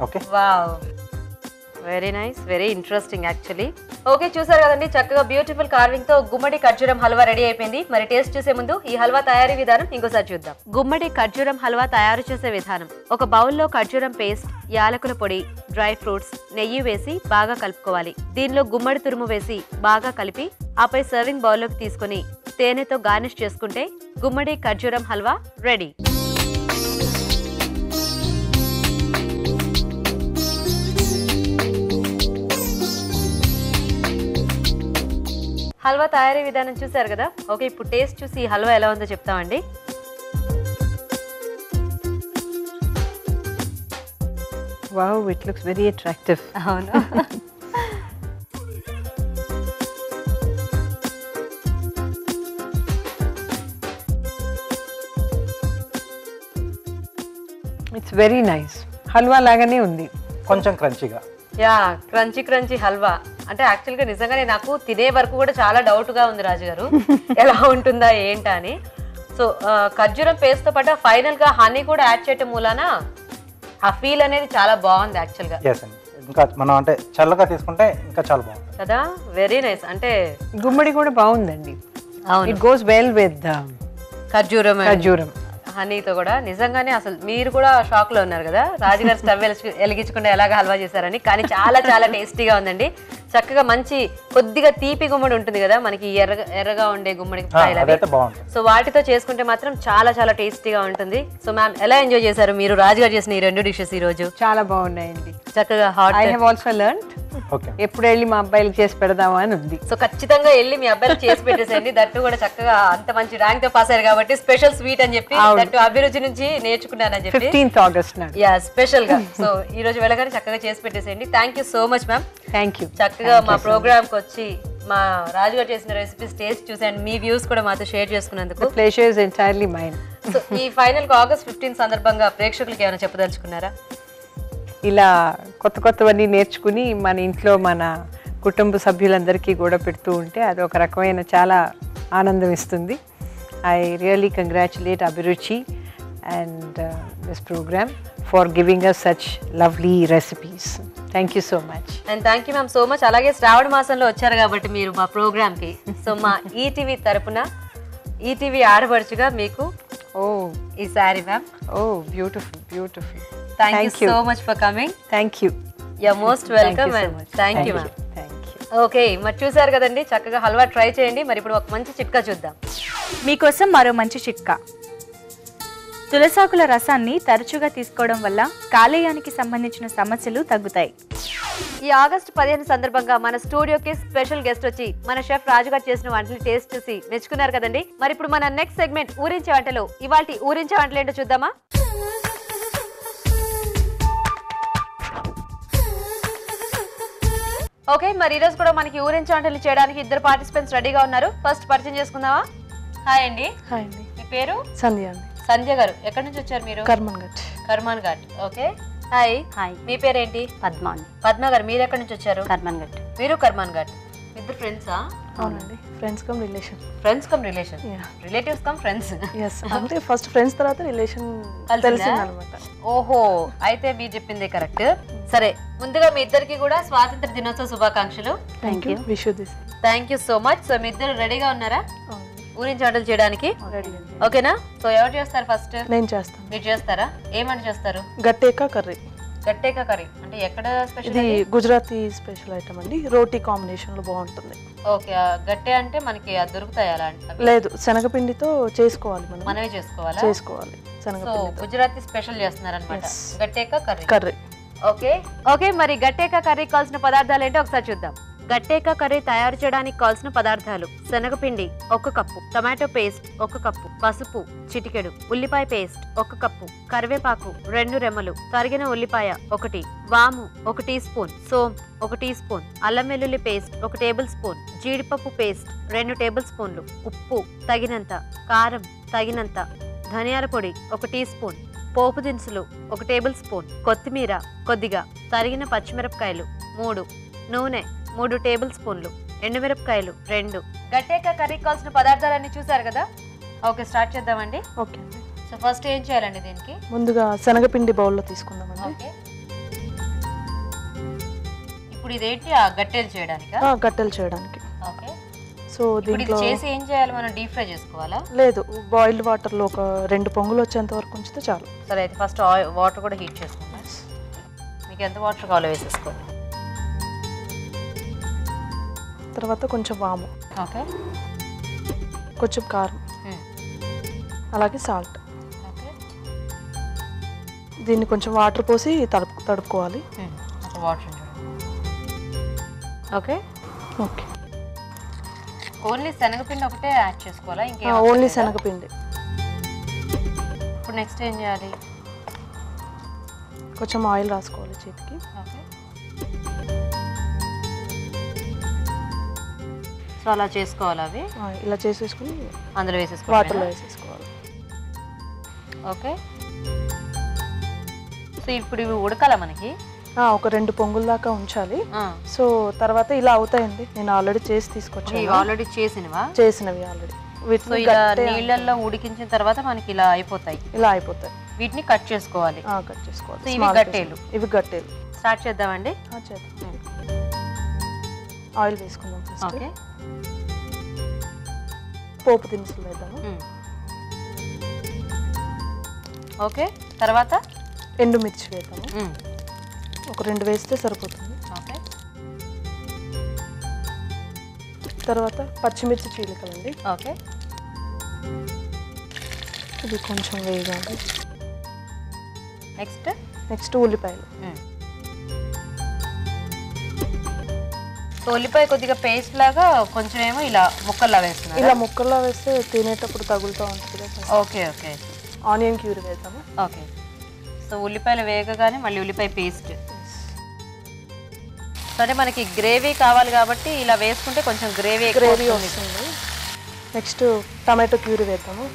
Okay, wow, very nice, very interesting actually. Okay, చూసారు కదండి, చక్కగా బ్యూటిఫుల్ కార్వింగ్ తో గుమ్మడి ఖర్జూరం హల్వా రెడీ అయిపోయింది. మరి టేస్ట్ చేసే ముందు ఈ హల్వా తయారీ విధానం ఇంకోసారి చూద్దాం. గుమ్మడి ఖర్జూరం హల్వా తయారు చేసే విధానం: ఒక బౌల్లో ఖర్జూరం పేస్ట్, యాలకుల పొడి, డ్రై ఫ్రూట్స్, నెయ్యి వేసి బాగా కలుపుకోవాలి. దీనిలో గుమ్మడి తురుము వేసి బాగా కలిపి ఆపై సర్వింగ్ బౌల్లోకి తీసుకుని తేనెతో గార్నిష్ చేసుకుంటే గుమ్మడి ఖర్జూరం హల్వా రెడీ. హల్వా తయారీ విధానం చూసారు కదా. ఓకే, ఇప్పుడు టేస్ట్ చూసి ఈ హల్వా ఎలా ఉందో చెప్తామండి. Wow, it looks very attractive. అవును. ఇట్స్ వెరీ నైస్, హల్వా లాగానే ఉంది. కొంచెం క్రంచీగా. యా, క్రంచీ హల్వా అంటే యాక్చువల్గా నిజంగానే నాకు తినే వరకు కూడా చాలా డౌట్గా ఉంది రాజుగారు ఎలా ఉంటుందా ఏంటా అని. సో ఖర్జూరం పేస్ట్తో పాటు ఫైనల్గా హనీ కూడా యాడ్ చేయటం మూలాన ఆ ఫీల్ అనేది చాలా బాగుంది యాక్చువల్గా. ఎస్ అండి, ఇంకా మనం అంటే చల్లగా తీసుకుంటే ఇంకా చాలా బాగుంటుంది కదా. Very nice. అంటే గుమ్మడి కూడా బాగుందండి. ఇట్ గోస్ వెల్ విత్ ఖర్జూరం హనీతో కూడా. నిజంగానే అసలు మీరు కూడా షాక్ లో ఉన్నారు కదా రాజుగారు స్టవ్ వెలిగించకుండా ఎలాగ హల్వా చేశారని. కానీ చాలా చాలా టేస్టీగా ఉందండి. చక్కగా మంచి కొద్దిగా తీపి గుమ్మడి ఉంటుంది కదా మనకి, ఎర్రగా ఉండే గుమ్మడి కాయలు, సో వాటితో చేసుకుంటే మాత్రం చాలా చాలా టేస్టీగా ఉంటుంది. సో మ్యామ్ ఎలా ఎంజాయ్ చేశారు మీరు రాజుగారు చేసిన ఈ 2 డిషెస్ ఈ రోజు? చాలా బాగున్నాయండి. చక్కగా hot. I have also learned. ఎప్పుడు వెళ్ళి మా అబ్బాయిలు చేసి పెడదామా అని ఉంది. సో ఖచ్చితంగా వెళ్ళి మీ అబ్బాయిలు చేసి పెట్టేసేయండి. దట్టు కూడా చక్కగా అంత మంచి ర్యాంక్ తో పాస్ అయ్యారు కాబట్టి స్పెషల్ స్వీట్ అని చెప్పి దట్టు అభిరుచి నుంచి నేర్చుకున్నానని చెప్పి 15th August యా స్పెషల్ గా. సో ఈ రోజు వెళ్ళగానే చక్కగా చేసి పెట్టేసేయండి. Thank you so much ma'am. Thank you. చక్కగా మా ప్రోగ్రామ్ కి వచ్చి మా రాజుగారు చేసిన రెసిపీస్ టేస్ట్ చూసాను, మీ వ్యూస్ కూడా మాతో షేర్ చేసుకున్నందుకు. Pleasure is entirely mine. So ఈ ఫైనల్ August 15 సందర్భంగా ప్రేక్షకులకి ఏమైనా చెప్పదలుచుకున్నారా? ఇలా కొత్తవన్నీ నేర్చుకుని మన ఇంట్లో మన కుటుంబ సభ్యులందరికీ కూడా పెడుతూ ఉంటే అది ఒక రకమైన చాలా ఆనందం ఇస్తుంది. I really congratulate Abhiruchi and this program for giving us such lovely recipes. Thank you so much. And thank you ma'am so much. అలాగే శ్రావణ మాసంలో వచ్చారు కాబట్టి మీరు మా ప్రోగ్రామ్ కి, సో మా ఈటీవీ తరపున ఈటీవీ ఆడపడుచుగా మీకు ఈ sorry ma'am. Beautiful. Thank you so much for coming. Thank you. You're most welcome and thank you ma'am. Okay, మరి చూసారు కదండి, చక్కగా హల్వా ట్రై చేయండి. మరి ఇప్పుడు ఒక మంచి చిట్కా చూద్దాం. మీకోసం మరో మంచి చిట్కా. తులసాకుల రసాన్ని తరచుగా తీసుకోవడం వల్ల కాలేయానికి సంబంధించిన సమస్యలు తగ్గుతాయి. ఈ August 15 సందర్భంగా మన స్టూడియోకి స్పెషల్ గెస్ట్ వచ్చి మన షెఫ్ రాజుగారు చేసిన వంటలు టేస్ట్ చూసి మెచ్చుకున్నారు కదండి. మరి ఇప్పుడు మన నెక్స్ట్ సెగ్మెంట్ ఊరించే వంటలు. ఇవాల్టి ఊరించే వంటలు ఏంటో చూద్దామా? ఓకే, మరి ఈరోజు కూడా మనకి ఊరించే వంటలు చేయడానికి 2 పార్టిసిపెంట్స్ రెడీగా ఉన్నారు. ఫస్ట్ పరిచయం చేసుకుందామా? హాయ్ అండి. హాయ్ అండి. మీ పేరు? సంధ్య అండి. సంధ్య గారు, ఎక్కడి నుంచి వచ్చారు మీరు? Karman Ghat. Okay, hi. Hi. మీ పేరేంటి? పద్మ అండి. పద్మ గారు, మీరు ఎక్కడి నుంచి వచ్చారు? కర్మాన్ ఘాట్. మీరు కర్మాన్ ఘాట్. ఇద్దరు ఫ్రెండ్సా? అవునండి, friends come relation. Friends come relation, relatives come friends. yes అంటే ఫస్ట్ ఫ్రెండ్స్ తర్వాత రిలేషన్ తెలిసిందన్నమాట. ఓహో, అయితే మీరు చెప్పిందే కరెక్ట్. సరే, ముందుగా మీ ఇద్దరికి కూడా స్వాతంత్ర దినోత్సవ శుభాకాంక్షలు. Thank you. Wish you this. Thank you so much. So మీ ఇద్దరు రెడీగా ఉన్నారా ఊరించి వంటలు చేయడానికి? ఓకేనా? సో ఎవరు చేస్తారు ఫస్ట్? నేను చేస్తాను. మీరు చేస్తారా? ఏం వంట చేస్తారు? గట్టేకా కర్రీ. గట్టేకా కర్రీ అంటే ఎక్కడ స్పెషల్? ఇది గుజరాతీ స్పెషల్ ఐటమ్ అండి, రోటీ కాంబినేషన్ లో బాగుంటుంది. ఓకే, గట్టే అంటే మనకి అది దొరుకుతాయి అలాంటి? లేదు, శనగపిండితో చేసుకోవాలి, మనమే చేసుకోవాలి. శనగపిండి. గుజరాతీ స్పెషల్ చేస్తున్నారు అనమాట, గట్టేకా కర్రీ. ఓకే, మరి గట్టేకా కర్రీ కావాల్సిన పదార్థాలు ఏంటో ఒకసారి చూద్దాం. గట్టేకా కర్రీ తయారు చేయడానికి కావాల్సిన పదార్థాలు: శనగపిండి 1 కప్పు, టమాటో పేస్ట్ 1 కప్పు, పసుపు చిటికెడు, ఉల్లిపాయ పేస్ట్ 1 కప్పు, కరివేపాకు 2 రెమ్మలు, తరిగిన ఉల్లిపాయ 1, వాము 1 టీ స్పూన్, సోంపు 1 టీ స్పూన్, అల్లం వెల్లుల్లి పేస్ట్ 1 టేబుల్ స్పూన్, జీడిపప్పు పేస్ట్ 2 టేబుల్ స్పూన్లు, ఉప్పు తగినంత, కారం తగినంత, ధనియాల పొడి 1 టీ స్పూన్, పోపు దినుసులు 1 టేబుల్ స్పూన్, కొత్తిమీర కొద్దిగా, తరిగిన పచ్చిమిరపకాయలు 3, నూనె 3 టేబుల్ స్పూన్లు, ఎండుమిరపకాయలు 2. గట్టేకా కర్రీ కావాల్సిన పదార్థాలన్నీ చూసారు కదా. ఓకే, స్టార్ట్ చేద్దామండి. ఓకే అండి. సో ఫస్ట్ ఏం చేయాలండి దీనికి? ముందుగా శనగపిండి బౌల్లో తీసుకుందామండి. ఓకే, ఇప్పుడు ఇదేంటి? గట్టెలు చేయడానికి? గట్టెలు చేయడానికి. ఓకే, సో దీంట్లో చేసి ఏం చేయాలి? మనం డీప్ ఫ్రై చేసుకోవాలా? లేదు, బాయిల్డ్ వాటర్లో ఒక 2 పొంగులు వచ్చేంత వరకు ఉంచితే చాలు. సరే, అయితే ఫస్ట్ వాటర్ కూడా హీట్ చేసుకుందాం. మీకు ఎంత వాటర్ కావాలో వేసేసుకోండి. తర్వాత కొంచెం వాము, ఓకే, కొంచెం కారం, అలాగే సాల్ట్. ఓకే, దీన్ని కొంచెం వాటర్ పోసి తడుపుకోవాలి. వాటర్. ఓకే ఓకే, ఓన్లీ శనగపిండి ఒకటే యాడ్ చేసుకోవాలా? ఇంకేం? ఓన్లీ శనగపిండి. ఇప్పుడు నెక్స్ట్ ఏం చేయాలి? కొంచెం ఆయిల్ రాసుకోవాలి చేతికి. ఓకే, సో అలా చేసుకోవాలి. అవి ఇలా చేసేసుకుని అందులో వేసేసుకోవాలి, వాటర్లో వేసేసుకోవాలి. ఓకే, సో ఇప్పుడు ఇవి ఉడకాలా మనకి? ఒక 2 పొంగుల దాకా ఉంచాలి. సో తర్వాత ఇలా అవుతాయండి. నేను ఆల్రెడీ చేసి తీసుకొచ్చాను. ఆల్రెడీ చేసినవా? చేసినవి ఆల్రెడీ. సో ఇలా నీళ్ళల్లో ఉడికించిన తర్వాత మనకి ఇలా అయిపోతాయి. ఇలా అయిపోతాయి. వీటిని కట్ చేసుకోవాలి. కట్ చేసుకోవాలి. సో ఇవి గట్టేలు. ఇవి గట్టేలు. స్టార్ట్ చేద్దామండి. చేద్దాం. ఆయిల్ వేసుకుందాం ఫస్ట్. ఓకే. పోపు దినుసులు వేద్దాము. ఓకే. తర్వాత ఎండుమిర్చి వేద్దాము. ఒక 2 వేస్తే సరిపోతుంది. ఓకే. తర్వాత పచ్చిమిర్చి చీలికలండి. ఓకే. ఇది కొంచెం వేగాలి. నెక్స్ట్ ఉల్లిపాయలు. సో ఉల్లిపాయ కొద్దిగా పేస్ట్ లాగా కొంచెం ఏమో ఇలా ముక్కల్లా వేస్తున్నారు. ఇలా ముక్కల్లా వేస్తే తినేటప్పుడు తగులుతూ ఉంటుంది. ఓకే. ఓకే. ఆనియన్ క్యూరీ వేద్దాము. ఓకే. సో ఉల్లిపాయలు వేగగానే మళ్ళీ ఉల్లిపాయ పేస్ట్. అంటే మనకి గ్రేవీ కావాలి కాబట్టి ఇలా వేసుకుంటే కొంచెం గ్రేవీ వస్తుంది. నెక్స్ట్ టమాటో క్యూరీ వేద్దాము.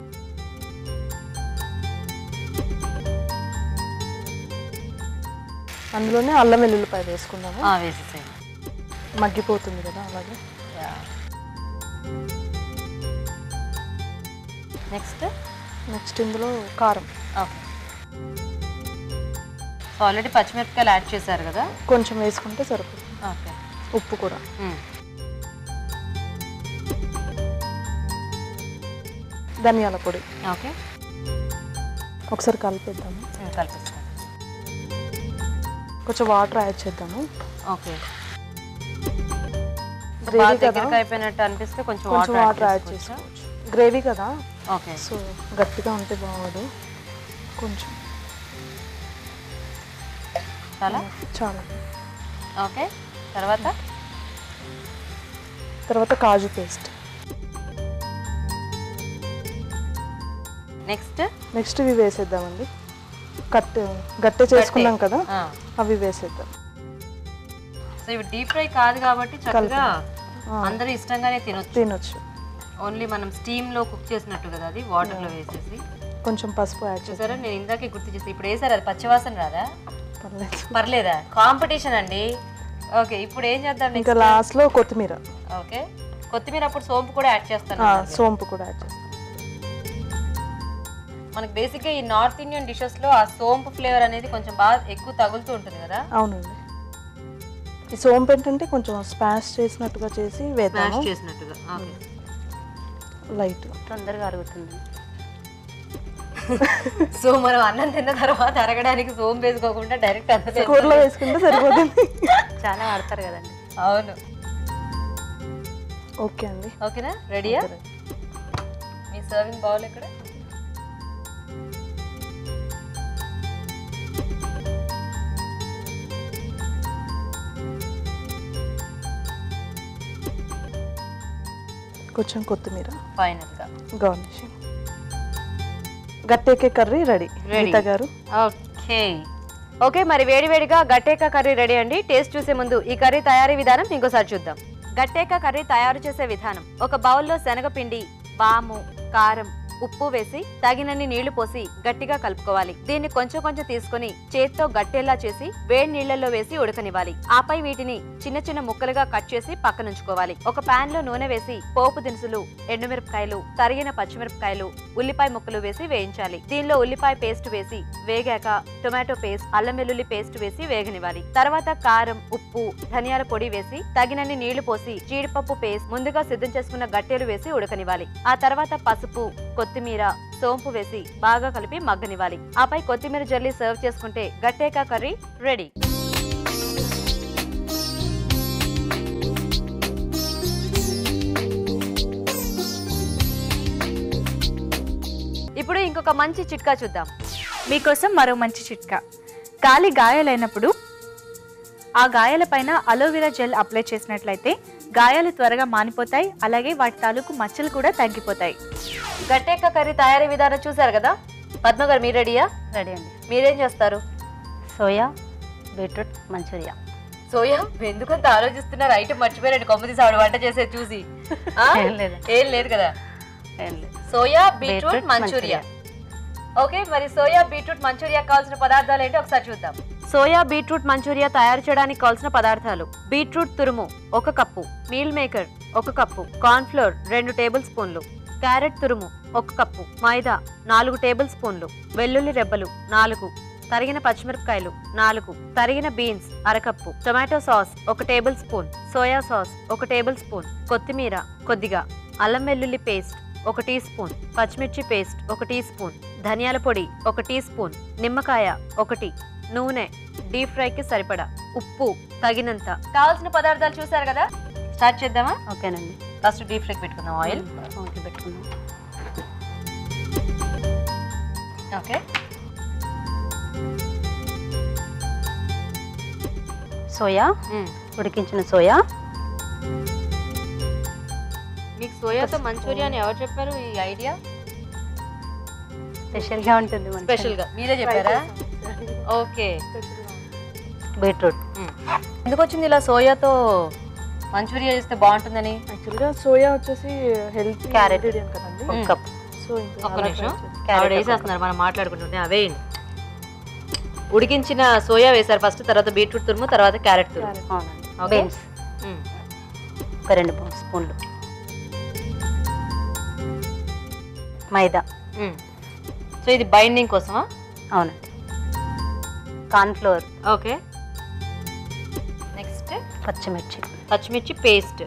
అందులోనే అల్లం వెల్లుల్లిపాయ వేసుకుందాము. వేసేసేయండి. మగ్గిపోతుంది కదా అలాగే. నెక్స్ట్ ఇందులో కారం. ఓకే. సో ఆల్రెడీ పచ్చిమిరపకాయలు యాడ్ చేశారు కదా, కొంచెం వేసుకుంటే సరిపోతుంది. ఓకే. ఉప్పు కూడా. ధనియాల పొడి. ఓకే. ఒకసారి కలిపేద్దాము. కలిపిస్తాను. కొంచెం వాటర్ యాడ్ చేద్దాము. ఓకే. దగ్గరికి అయిపోయినట్టు అనిపిస్తే కొంచెం వాటర్ యాడ్ చేసుకోవచ్చు. గ్రేవీ కదా. ఓకే. సో గట్టిగా ఉంటే బాగోదు. కొంచెం చాలా. ఓకే. తర్వాత కాజు పేస్ట్. నెక్స్ట్ ఇవి వేసేద్దామండి. గట్టే చేసుకున్నాం కదా, అవి వేసేద్దాం. సో ఇవి డీప్ ఫ్రై కాదు కాబట్టి చక్కగా అందరూ ఇష్టంగానే తినొచ్చు. ఓన్లీ మనం స్టీమ్ లో కుక్ చేసినట్టు కదా, అది వాటర్ లో వేసేసి కొంచెం పసుపు యాడ్ చేసారా. నేను ఇందాకే గుర్తు చేసి ఇప్పుడు వేసారు, అది పచ్చివాసన రాదా? పర్లేదా? కాంపిటీషన్ అండి. ఓకే. ఇప్పుడు ఏం చేద్దాం? ఇంకా లాస్ట్ లో కొత్తిమీర. ఓకే. కొత్తిమీర అప్పుడు సోంపు కూడా యాడ్ చేస్తాను. సోంపు కూడా యాడ్ చేస్తాను. మనకి బేసిక్ గా ఈ నార్త్ ఇండియన్ డిషెస్ లో ఆ సోంపు ఫ్లేవర్ అనేది కొంచెం బాగా ఎక్కువ తగులుతూ ఉంటుంది కదా. అవునండి. ఈ సోంపు ఏంటంటే కొంచెం స్మాష్ చేసినట్టుగా చేసి వేద్దాము. చేసినట్టుగా. ఓకే. లైట్ తొందరగా అరుగుతుంది. సో మనం అన్నం తిన్న తర్వాత అరగడానికి సోంపు వేసుకోకుండా డైరెక్ట్ అన్నం కూరలో వేసుకుంటే సరిపోతుంది. చాలా ఆడతారు కదండి. అవును. ఓకే అండి. ఓకేనా? రెడీయా? మీ సర్వింగ్ బౌల్ ఎక్కడ? కొంచెం కొత్తిమీర ఫైనల్ గా గార్నిషింగ్. గట్టేకే కర్రీ రెడీ. గీతా గారు. ఓకే. మరి వేడివేడిగా గట్టేకా కర్రీ రెడీ అండి. టేస్ట్ చూసే ముందు ఈ కర్రీ తయారీ విధానం ఇంకోసారి చూద్దాం. గట్టేకా కర్రీ తయారు చేసే విధానం: ఒక బౌల్లో శనగపిండి, వాము, కారం, ఉప్పు వేసి తగినన్ని నీళ్లు పోసి గట్టిగా కలుపుకోవాలి. దీన్ని కొంచెం కొంచెం తీసుకుని చేత్తో గట్టేలా చేసి వేడి నీళ్లలో వేసి ఉడకనివ్వాలి. ఆపై వీటిని చిన్న చిన్న ముక్కలుగా కట్ చేసి పక్కనుంచుకోవాలి. ఒక పాన్ లో నూనె వేసి పోపు దినుసులు, ఎండుమిరపకాయలు, తరిగిన పచ్చిమిరపకాయలు, ఉల్లిపాయ ముక్కలు వేసి వేయించాలి. దీనిలో ఉల్లిపాయ పేస్ట్ వేసి వేగాక టొమాటో పేస్ట్, అల్లం వెల్లుల్లి పేస్ట్ వేసి వేగనివ్వాలి. తర్వాత కారం, ఉప్పు, ధనియాల పొడి వేసి తగినన్ని నీళ్లు పోసి జీడిపప్పు పేస్ట్, ముందుగా సిద్ధం చేసుకున్న గట్టెలు వేసి ఉడకనివ్వాలి. ఆ తర్వాత పసుపు, కొత్తిమీర, సోంపు వేసి బాగా కలిపి మగ్గనివ్వాలి. ఆపై కొత్తిమీర జల్లి సర్వ్ చేసుకుంటే గట్టేకా కర్రీ రెడీ. ఇప్పుడు ఇంకొక మంచి చిట్కా చూద్దాం. మీకోసం మరో మంచి చిట్కా. కాలి గాయాలైనప్పుడు ఆ గాయాల పైన అలోవెరా జెల్ అప్లై చేసినట్లయితే గాయాలు త్వరగా మానిపోతాయి. అలాగే వాటి తాలూకు మచ్చలు కూడా తగ్గిపోతాయి. గట్టేకా కర్రీ తయారీ విధానం చూసారు కదా. పద్మ గారు, మీరు రెడీయా? రెడీ అండి. మీరేం చేస్తారు? Soya beetroot Manchuria. సోయా ఎందుకంత ఆలోచిస్తున్నారు? ఐటమ్ మర్చిపోయారండి కొమ్మదీసి ఆవిడ వంట చేసేది చూసి. ఏం లేదు కదా. ఏం లేదు. Soya beetroot manchuria. ఓకే, మరి సోయా బీట్రూట్ మంచూరియా కావాల్సిన పదార్థాలు ఏంటో ఒకసారి చూద్దాం. సోయా బీట్రూట్ మంచూరియా తయారు చేయడానికి కావాల్సిన పదార్థాలు: బీట్రూట్ తురుము 1 cup, meal maker 1 cup, corn flour 2 table స్పూన్లు, క్యారెట్ తురుము 1 కప్పు, మైదా 4 టేబుల్ స్పూన్లు, వెల్లుల్లి రెబ్బలు 4, తరిగిన పచ్చిమిరపకాయలు 4, తరిగిన beans 1/2 cup, tomato sauce 1 table spoon, soya sauce 1 table spoon, కొత్తిమీర కొద్దిగా, అల్లం వెల్లుల్లి పేస్ట్ 1 టీ స్పూన్, పచ్చిమిర్చి పేస్ట్ 1 టీ స్పూన్, ధనియాల పొడి 1 టీ స్పూన్, నిమ్మకాయ 1, నూనె డీప్ ఫ్రైకి సరిపడా, ఉప్పు తగినంత. కావాల్సిన పదార్థాలు చూసారు కదా, స్టార్ట్ చేద్దామా? ఓకేనండి. ఫస్ట్ డీప్ ఫ్రైకి పెట్టుకుందాం ఆయిల్. ఓకే, పెట్టుకుందాం. ఓకే, సోయా, ఉడికించిన సోయా. మీకు సోయాతో మంచూరియా అని ఎవరు చెప్పారు ఈ ఐడియా? స్పెషల్గా ఉంటుంది. స్పెషల్గా మీరే చెప్పారా? ఓకే. బీట్రూట్. ఎందుకు వచ్చింది ఇలా సోయాతో మంచూరియా చేస్తే బాగుంటుందని? యాక్చువల్గా సోయా వచ్చేసి హెల్త్ క్యారెట్ ఇంగ్రీడియంట్ కదండి. 1 కప్. సో ఇంకా ఒక్క అలా నిమిషం, try చేస్తాం. ఆవిడ వేసేస్తున్నారు, మనం మాట్లాడుకుంటుంటే అవేయండి. ఉడికించిన సోయా వేశారు ఫస్ట్, తర్వాత బీట్రూట్ తురుము, తర్వాత క్యారెట్ తురుము. అవునండి. ఓకే. బీన్స్ ఒక 2 స్పూన్లు, మైదా. సో ఇది బైండింగ్ కోసమా? అవునండి. Corn flour. ఓకే. నెక్స్ట్ పచ్చిమిర్చి. పచ్చిమిర్చి పేస్ట్.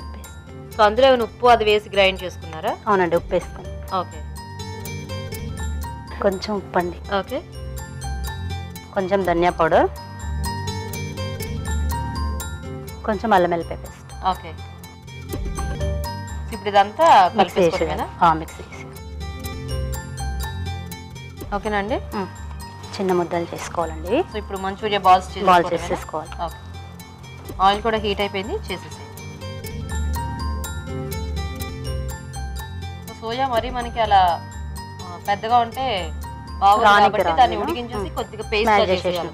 సో అందులో ఏమైనా ఉప్పు అది వేసి గ్రైండ్ చేసుకున్నారా? అవునండి, ఉప్పు వేసుకొని. ఓకే. కొంచెం ఉప్పు అండి. ఓకే. కొంచెం ధనియా పౌడర్, కొంచెం అల్లం వెల్లిపాయ పేస్ట్. ఓకే. ఇప్పుడు ఇదంతా కలిపేసుకోవడమేనా? మిక్సీ వేసి. ఓకేనండి. చిన్న ముద్దలు చేసుకోవాలండి. సో ఇప్పుడు మంచూరియా బాల్స్ చేసేసుకోవాలి. ఓకే. ఆయిల్ కూడా హీట్ అయిపోయింది, చేసేసేయండి. సో సోయా మరి మనకి అలా పెద్దగా ఉంటే బాగుంది కాబట్టి దాన్ని ఉడికించేసి కొద్దిగా పేస్ట్ చేసేయాలి.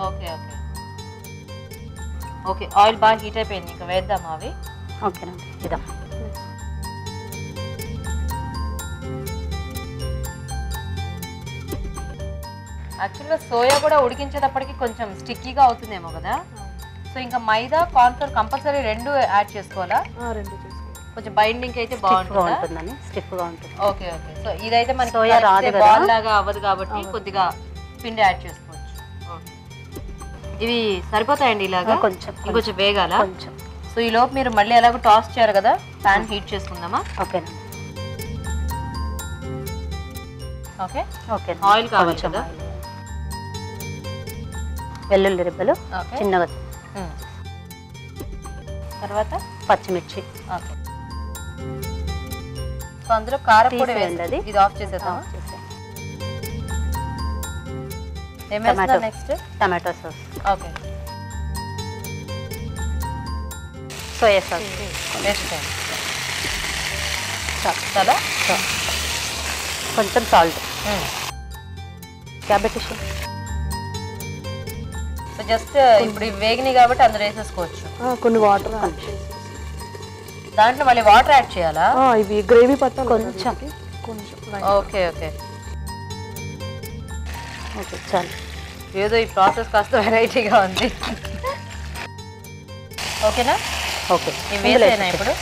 Okay okay okay. ఆయిల్ బాగా హీట్ అయిపోయింది, ఇంకా వేద్దాం అవి. ఓకేనండి, ఇదా. యాక్చువల్గా సోయా కూడా ఉడికించేటప్పటికి కొంచెం స్టిక్కీగా అవుతుందేమో కదా. సో ఇంకా మైదా కార్న్ ఫ్లోర్ కంపల్సరీ 2 యాడ్ చేసుకోవాలా? 2 చేసుకోవాలి. కొంచెం బైండింగ్ అయితే బాగుంటుందని. స్టిఫ్గా ఉంటుంది. Okay okay. సో ఇదైతే మనకి సోయా రాదు కదా, బాల్ లాగా అవ్వదు కాబట్టి కొద్దిగా పిండి యాడ్ చేసుకోవచ్చు. ఓకే. ఇవి సరిపోతాయండి ఇలాగా? కొంచెం ఇంకొంచెం వేగాల కొంచెం. సో ఈ లోపు మీరు మళ్ళీ ఎలాగో టాస్ చేయాలి కదా, ప్యాన్ హీట్ చేసుకుందామా? ఓకేనండి. Okay okay. ఆయిల్ కావాలి కదా. వెల్లుల్లి రెబ్బలు చిన్నగా, తర్వాత పచ్చిమిర్చి. ఓకే. సో అందులో కారపొడి వేయండి, ఇది ఆఫ్ చేసేద్దాం. ఏం వేస్తున్నారు next? Tomato sauce. Okay. Soya sauce వేసేయండి. చాలా కొంచెం సాల్ట్. క్యాబేజ్. సో జస్ట్ ఇప్పుడు ఇవి వేగినాయి కాబట్టి అందులో వేసేసుకోవచ్చు. కొన్ని వాటర్ దాంట్లో మళ్ళీ వాటర్ యాడ్ చేయాలా? ఇవి గ్రేవీ పట్టాలి కొంచెం. కొంచెం. ఓకే ఓకే ఓకే, చాలు. ఏదో ఈ ప్రాసెస్ కాస్త వెరైటీగా ఉంది. ఓకేనా? ఓకే. ఇవి వేసేనా ఇప్పుడు?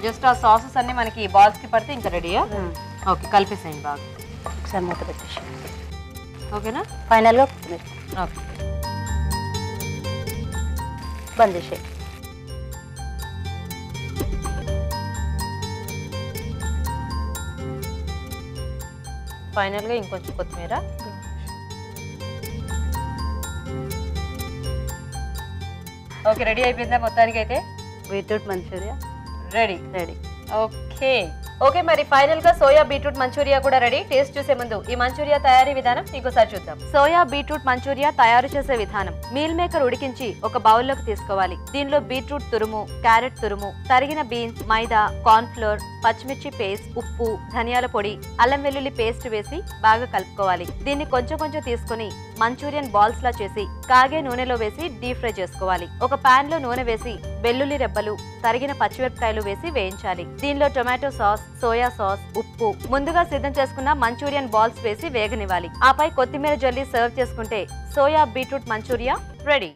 జస్ట్ ఆ సాసెస్ అన్ని మనకి బాల్స్ కి పడితే ఇంకా రెడీయా? ఓకే, కలిపేసేయండి బాగా. ఒకసారి మూత పెట్టేసి. ఓకేనా? ఫైనల్గా ఓకే, బంద్ చేసే. ఫైనల్గా ఇంకొంచెం కొత్తిమీర. ఓకే, రెడీ అయిపోయిందా మొత్తానికి అయితే? Beetroot manchuria ready. Ready. Okay okay. మరి ఫైనల్ గా సోయా బీట్రూట్ మంచూరియా కూడా రెడీ. టేస్ట్ చూసే ముందు ఈ మంచూరియా తయారీ విధానం ఇంకోసారి చూద్దాం. సోయా బీట్రూట్ మంచూరియా తయారు చేసే విధానం: మీల్ మేకర్ ఉడికించి ఒక బౌల్లోకి తీసుకోవాలి. దీనిలో బీట్రూట్ తురుము, క్యారెట్ తురుము, తరిగిన బీన్స్, మైదా, కార్న్ ఫ్లోర్, పచ్చిమిర్చి పేస్ట్, ఉప్పు, ధనియాల పొడి, అల్లం వెల్లుల్లి పేస్ట్ వేసి బాగా కలుపుకోవాలి. దీన్ని కొంచెం కొంచెం తీసుకుని మంచూరియన్ బాల్స్ లా చేసి కాగే నూనెలో వేసి డీప్ ఫ్రై చేసుకోవాలి. ఒక పాన్ లో నూనె వేసి వెల్లుల్లి రెబ్బలు, తరిగిన పచ్చిమిరపకాయలు వేసి వేయించాలి. దీనిలో టొమాటో సాస్, సోయా సాస్, ఉప్పు, ముందుగా సిద్ధం చేసుకున్న మంచూరియన్ బాల్స్ వేసి వేగనివ్వాలి. ఆపై కొత్తిమీర జల్లి సర్వ్ చేసుకుంటే soya beetroot manchuria ready.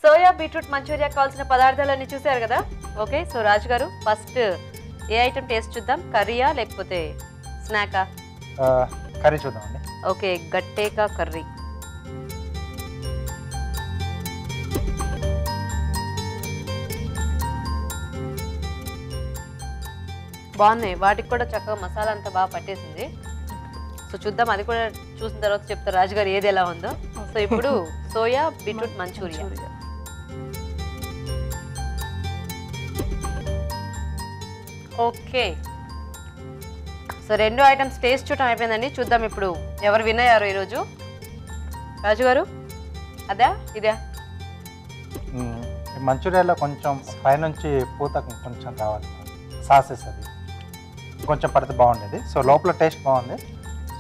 Soya beetroot manchuria కావాల్సిన పదార్థాలన్నీ చూసారు కదా. ఓకే, సో రాజు గారు ఫస్ట్ ఏ ఐటమ్ టేస్ట్ చూద్దాం? కర్రీయా లేకపోతే స్నాకా? కర్రీ చూద్దామండి. ఓకే, గట్టేకా కర్రీ. బాగున్నాయి, వాటికి కూడా చక్కగా మసాలా అంతా బాగా పట్టేసింది. సో చూద్దాం, అది కూడా చూసిన తర్వాత చెప్తారు రాజుగారు ఏది ఎలా ఉందో. సో ఇప్పుడు soya beetroot manchuria. Okay, so రెండు ఐటమ్స్ టేస్ట్ చూడటం అయిపోయిందండి. చూద్దాం ఇప్పుడు ఎవరు విన్ అయ్యారు ఈరోజు. రాజుగారు అదా ఇదా? మంచూరియాలో కొంచెం పైనుంచి పూత కొంచెం రావాలి, సాసెస్ అది కొంచెం పడితే బాగుండేది. సో లోపల టేస్ట్ బాగుంది.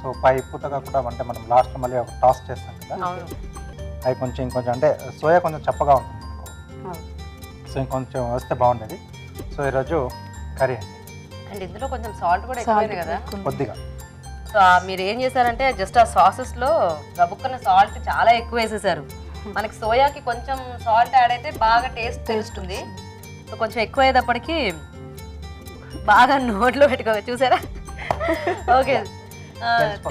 సో పై పూత కాకుండా అంటే మనం లాస్ట్లో మళ్ళీ ఒక టాస్ చేస్తాం కదా, అవి కొంచెం ఇంకొంచెం అంటే సోయా కొంచెం చప్పగా ఉంటుంది మనకు. సో ఇంకొంచెం వస్తే బాగుండేది. సో ఈరోజు కర్రీ అండ్ ఇందులో కొంచెం సాల్ట్ కూడా ఎక్కువైంది కదా కొద్దిగా. సో మీరు ఏం చేశారంటే జస్ట్ ఆ సాసెస్లో గబుక్కున్న సాల్ట్ చాలా ఎక్కువ వేసేసారు. మనకి సోయాకి కొంచెం సాల్ట్ యాడ్ అయితే బాగా టేస్ట్ తెలుస్తుంది. సో కొంచెం ఎక్కువ అయ్యేటప్పటికి బాగా నోట్లో పెట్టుకో, చూసారా? ఓకే,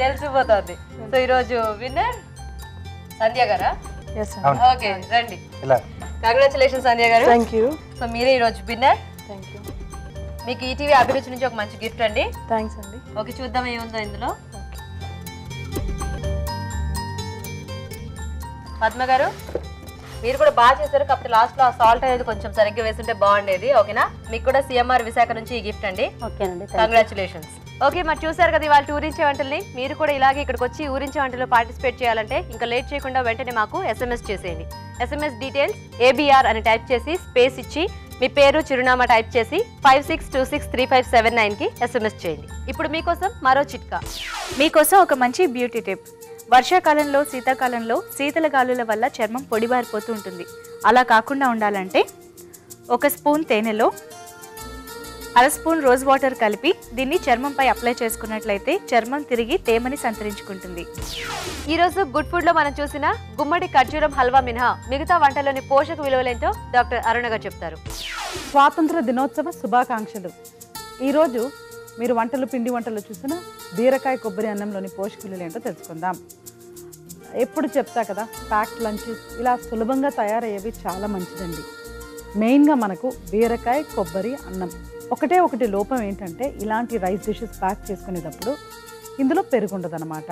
తెలిసిపోతుంది. సో ఈరోజు విన్నర్ సంధ్య గారా? ఓకే, రండి. కంగ్రాచులేషన్ సంధ్య గారు. Thank you. సో మీరే ఈరోజు విన్నర్. Thank you. మీకు ఈటీవీ అభిరుచి నుంచి ఒక మంచి గిఫ్ట్ అండి. థ్యాంక్స్ అండి. ఓకే, చూద్దాం ఏముందో ఇందులో. పద్మ గారు మీరు కూడా బాగా చేశారు, కాకపోతే లాస్ట్ లో ఆ సాల్ట్ అనేది కొంచెం సరిగ్గా వేస్తుంటే బాగుండేది. ఓకేనా? మీకు కూడా సిఎంఆర్ విశాఖ నుంచి ఈ గిఫ్ట్ అండి. ఓకేనండి, కంగ్రాచులేషన్స్. ఓకే, మరి చూసారు కదా ఇవాళ ఊరించే వంటల్ని. మీరు కూడా ఇలాగే ఇక్కడికి వచ్చి ఊరించే వంటలో పార్టిసిపేట్ చేయాలంటే ఇంకా లేట్ చేయకుండా వెంటనే మాకు SMS చేసేయండి. SMS డీటెయిల్స్ ABR అని టైప్ చేసి స్పేస్ ఇచ్చి మీ పేరు, చిరునామా టైప్ చేసి 56263579కి SMS చేయండి. ఇప్పుడు మీకోసం మరో చిట్కా. మీకోసం ఒక మంచి బ్యూటీ టిప్. వర్షాకాలంలో, శీతాకాలంలో శీతల గాలుల వల్ల చర్మం పొడిబారిపోతూ ఉంటుంది. అలా కాకుండా ఉండాలంటే ఒక స్పూన్ తేనెలో అర స్పూన్ రోజ్ వాటర్ కలిపి దీన్ని చర్మంపై అప్లై చేసుకున్నట్లయితే చర్మం తిరిగి తేమని సంతరించుకుంటుంది. ఈరోజు గుడ్ ఫుడ్ లో మనం చూసిన గుమ్మడి ఖర్జూరం హల్వా మినహా మిగతా వంటల్లోని పోషక విలువలేంటో డాక్టర్ అరుణ గారు చెప్తారు. స్వాతంత్ర దినోత్సవ శుభాకాంక్షలు. ఈరోజు మీరు పిండి వంటలు చూసిన బీరకాయ కొబ్బరి అన్నంలోని పోషక విలువలు ఏంటో తెలుసుకుందాం. ఎప్పుడు చెప్తా కదా, ప్యాక్డ్ లంచెస్ ఇలా సులభంగా తయారయ్యేవి చాలా మంచిదండి. మెయిన్గా మనకు బీరకాయ కొబ్బరి అన్నం ఒకటి లోపం ఏంటంటే ఇలాంటి రైస్ డిషెస్ ప్యాక్ చేసుకునేటప్పుడు ఇందులో పెరుగు ఉండదు అనమాట.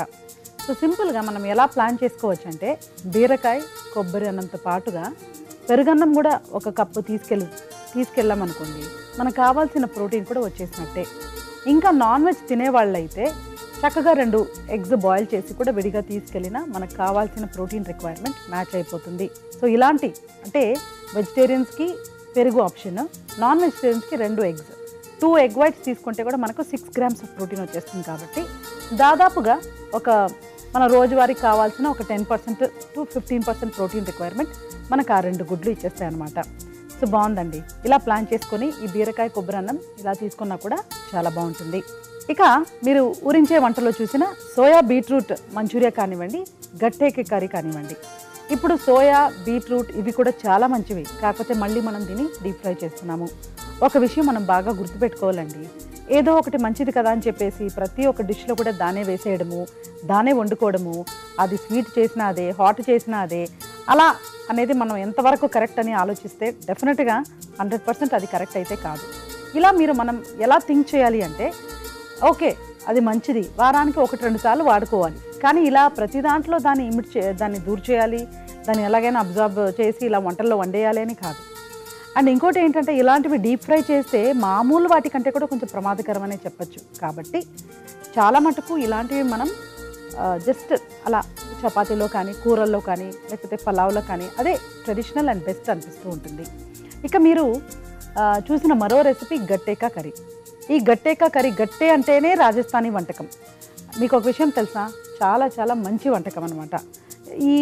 సో సింపుల్గా మనం ఎలా ప్లాన్ చేసుకోవచ్చు అంటే బీరకాయ కొబ్బరి అన్నంతో పాటుగా పెరుగన్నం కూడా ఒక కప్పు తీసుకెళ్ళామనుకోండి, మనకు కావాల్సిన ప్రోటీన్ కూడా వచ్చేసినట్టే. ఇంకా నాన్ వెజ్ తినేవాళ్ళు అయితే చక్కగా 2 ఎగ్స్ బాయిల్ చేసి కూడా విడిగా తీసుకెళ్ళినా మనకు కావాల్సిన ప్రోటీన్ రిక్వైర్మెంట్ మ్యాచ్ అయిపోతుంది. సో ఇలాంటి అంటే వెజిటేరియన్స్కి పెరుగు ఆప్షన్, నాన్ వెజిటేరియన్స్కి 2 ఎగ్స్, 2 ఎగ్ వైట్స్ తీసుకుంటే కూడా మనకు 6 grams ఆఫ్ ప్రోటీన్ వచ్చేస్తుంది. కాబట్టి దాదాపుగా మన రోజువారీకి కావాల్సిన ఒక 10% to 15% ప్రోటీన్ రిక్వైర్మెంట్ మనకు ఆ 2 గుడ్లు ఇచ్చేస్తాయి అన్నమాట. సో బాగుందండి. ఇలా ప్లాన్ చేసుకొని ఈ బీరకాయ కొబ్బరి అన్నం ఇలా తీసుకున్నా కూడా చాలా బాగుంటుంది. ఇక మీరు ఊరించే వంటలో చూసిన సోయా బీట్రూట్ మంచూరియా కానివ్వండి, గట్టేకి కర్రీ కానివ్వండి, ఇప్పుడు సోయా బీట్రూట్ ఇవి కూడా చాలా మంచివి. కాకపోతే మళ్ళీ మనం దీన్ని డీప్ ఫ్రై చేస్తున్నాము. ఒక విషయం మనం బాగా గుర్తుపెట్టుకోవాలండి, ఏదో ఒకటి మంచిది కదా అని చెప్పేసి ప్రతి ఒక్క డిష్లో కూడా దానే వేసేయడము, దానే వండుకోవడము, అది స్వీట్ చేసినా అదే, హాట్ చేసినా అదే, అలా అనేది మనం ఎంతవరకు కరెక్ట్ అని ఆలోచిస్తే డెఫినెట్గా 100% అది కరెక్ట్ అయితే కాదు. ఇలా మనం ఎలా థింక్ చేయాలి అంటే, ఓకే అది మంచిది, వారానికి 1-2 సార్లు వాడుకోవాలి, కానీ ఇలా ప్రతి దాంట్లో దాన్ని దూరం చేయాలి, దాన్ని ఎలాగైనా అబ్జర్వ్ చేసి ఇలా వంటల్లో వండేయాలి అని కాదు. అండ్ ఇంకోటి ఏంటంటే ఇలాంటివి డీప్ ఫ్రై చేస్తే మామూలు వాటికంటే కూడా కొంచెం ప్రమాదకరమనే చెప్పచ్చు. కాబట్టి చాలా మటుకు ఇలాంటివి మనం జస్ట్ అలా చపాతీలో కానీ, కూరల్లో కానీ, లేకపోతే పలావ్లో కానీ అదే ట్రెడిషనల్ అండ్ బెస్ట్ అనిపిస్తూ ఉంటుంది. ఇక మీరు చూసిన మరో రెసిపీ గట్టేకా కర్రీ. ఈ గట్టేకా కర్రీ, గట్టే అంటేనే రాజస్థానీ వంటకం. మీకు ఒక విషయం తెలుసా, చాలా చాలా మంచి వంటకం అనమాట. ఈ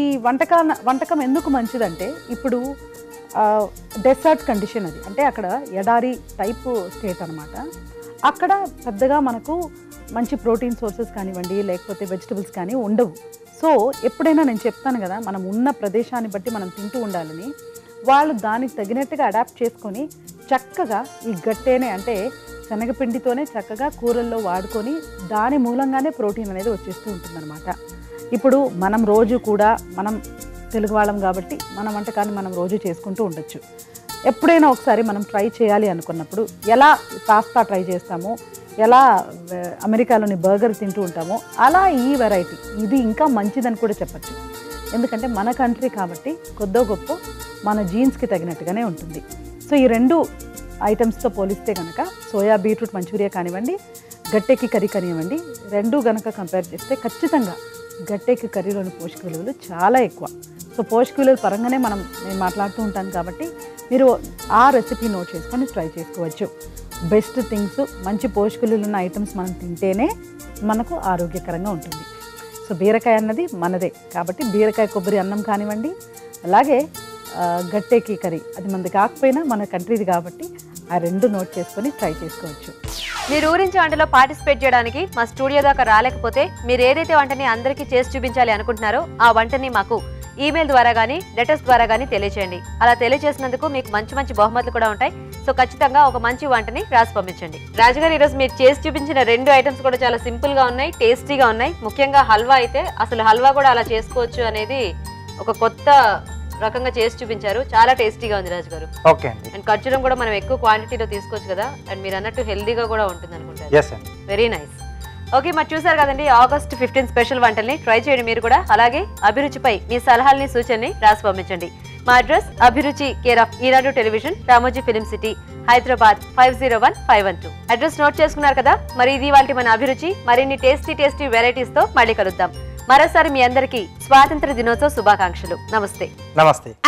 వంటకం ఎందుకు మంచిదంటే, ఇప్పుడు డెసర్ట్ కండిషన్ అది, అంటే అక్కడ ఎడారి టైప్ స్టేట్ అనమాట. అక్కడ పెద్దగా మనకు మంచి ప్రోటీన్ సోర్సెస్ కానివ్వండి, లేకపోతే వెజిటబుల్స్ కానీ ఉండవు. సో ఎప్పుడైనా నేను చెప్తాను కదా, మనం ఉన్న ప్రదేశాన్ని బట్టి మనం తింటూ ఉండాలని. వాళ్ళు దానికి తగినట్టుగా అడాప్ట్ చేసుకొని చక్కగా ఈ గట్టేనే, అంటే శనగపిండితోనే చక్కగా కూరల్లో వాడుకొని దాని మూలంగానే ప్రోటీన్ అనేది వచ్చేస్తూ ఉంటుందన్నమాట. ఇప్పుడు మనం రోజు కూడా, మనం తెలుగు వాళ్ళం కాబట్టి మన వంటకాన్ని మనం రోజు చేసుకుంటూ ఉండొచ్చు. ఎప్పుడైనా ఒకసారి మనం ట్రై చేయాలి అనుకున్నప్పుడు, ఎలా పాస్తా ట్రై చేస్తామో, ఎలా అమెరికాలోని బర్గర్ తింటూ ఉంటామో, అలా ఈ వెరైటీ ఇది ఇంకా మంచిదని కూడా చెప్పచ్చు. ఎందుకంటే మన కంట్రీ కాబట్టి కొద్దో గొప్ప మన జీన్స్కి తగినట్టుగానే ఉంటుంది. సో ఈ రెండు ఐటమ్స్తో పోలిస్తే కనుక సోయా బీట్రూట్ మంచూరియా కానివ్వండి, గట్టెకి కర్రీ కానివ్వండి, రెండు కనుక కంపేర్ చేస్తే ఖచ్చితంగా గట్టెకి కర్రీలోని పోషక విలువలు చాలా ఎక్కువ. సో పోషక విలువల పరంగానే నేను మాట్లాడుతూ ఉంటాను కాబట్టి మీరు ఆ రెసిపీ నోట్ చేసుకొని ట్రై చేసుకోవచ్చు. బెస్ట్ థింగ్స్, మంచి పోషక విలువలు ఉన్న ఐటమ్స్ మనం తింటేనే మనకు ఆరోగ్యకరంగా ఉంటుంది. సో బీరకాయ అన్నది మనదే కాబట్టి బీరకాయ కొబ్బరి అన్నం కానివ్వండి, అలాగే గట్టెకి కర్రీ అది మనది కాకపోయినా మన కంట్రీది కాబట్టి ఆ రెండు నోట్ చేసుకొని ట్రై చేసుకోవచ్చు. మీరు ఊరించి వంటలో పార్టిసిపేట్ చేయడానికి మా స్టూడియో దాకా రాలేకపోతే, మీరు ఏదైతే వంటని అందరికీ చేసి చూపించాలి అనుకుంటున్నారో ఆ వంటని మాకు ఈమెయిల్ ద్వారా కానీ లెటర్స్ ద్వారా కానీ తెలియచేయండి. అలా తెలియజేసినందుకు మీకు మంచి మంచి బహుమతులు కూడా ఉంటాయి. సో ఖచ్చితంగా ఒక మంచి వంటని రాసి పంపించండి. రాజుగారు, ఈరోజు మీరు చేసి చూపించిన రెండు ఐటమ్స్ కూడా చాలా సింపుల్ గా ఉన్నాయి, టేస్టీగా ఉన్నాయి. ముఖ్యంగా హల్వా అయితే అసలు హల్వా కూడా అలా చేసుకోవచ్చు అనేది ఒక కొత్త రకంగా చేసి చూపించారు. చాలా టేస్టీగా ఉంది రాజుగారు. ఓకే అండి. అండ్ ఖర్జూరం కూడా మనం ఎక్కువ క్వాంటిటీలో తీసుకోవచ్చు కదా, అండ్ మీరు అన్నట్టు హెల్దీగా కూడా ఉంటుంది అనుకుంటారు. ఎస్ అండి. Very nice. ఓకే, మరి చూసారు కదండి ఆగస్ట్ 15 స్పెషల్ వంటల్ని ట్రై చేయండి మీరు కూడా. అలాగే అభిరుచిపై మీ సలహాలని సూచనని రాసి పంపించండి. మా అడ్రస్ అభిరుచి, care of Eenadu television, Ramoji film city, Hyderabad 501512. Address note చేసుకున్నారు కదా. మరి ఇది ఇవాల్టి మన అభిరుచి. మరిన్ని టేస్టీ వెరైటీస్ తో మళ్ళీ కలుద్దాం. మరోసారి మీ అందరికీ స్వాతంత్ర దినోత్సవ శుభాకాంక్షలు. నమస్తే. నమస్తే.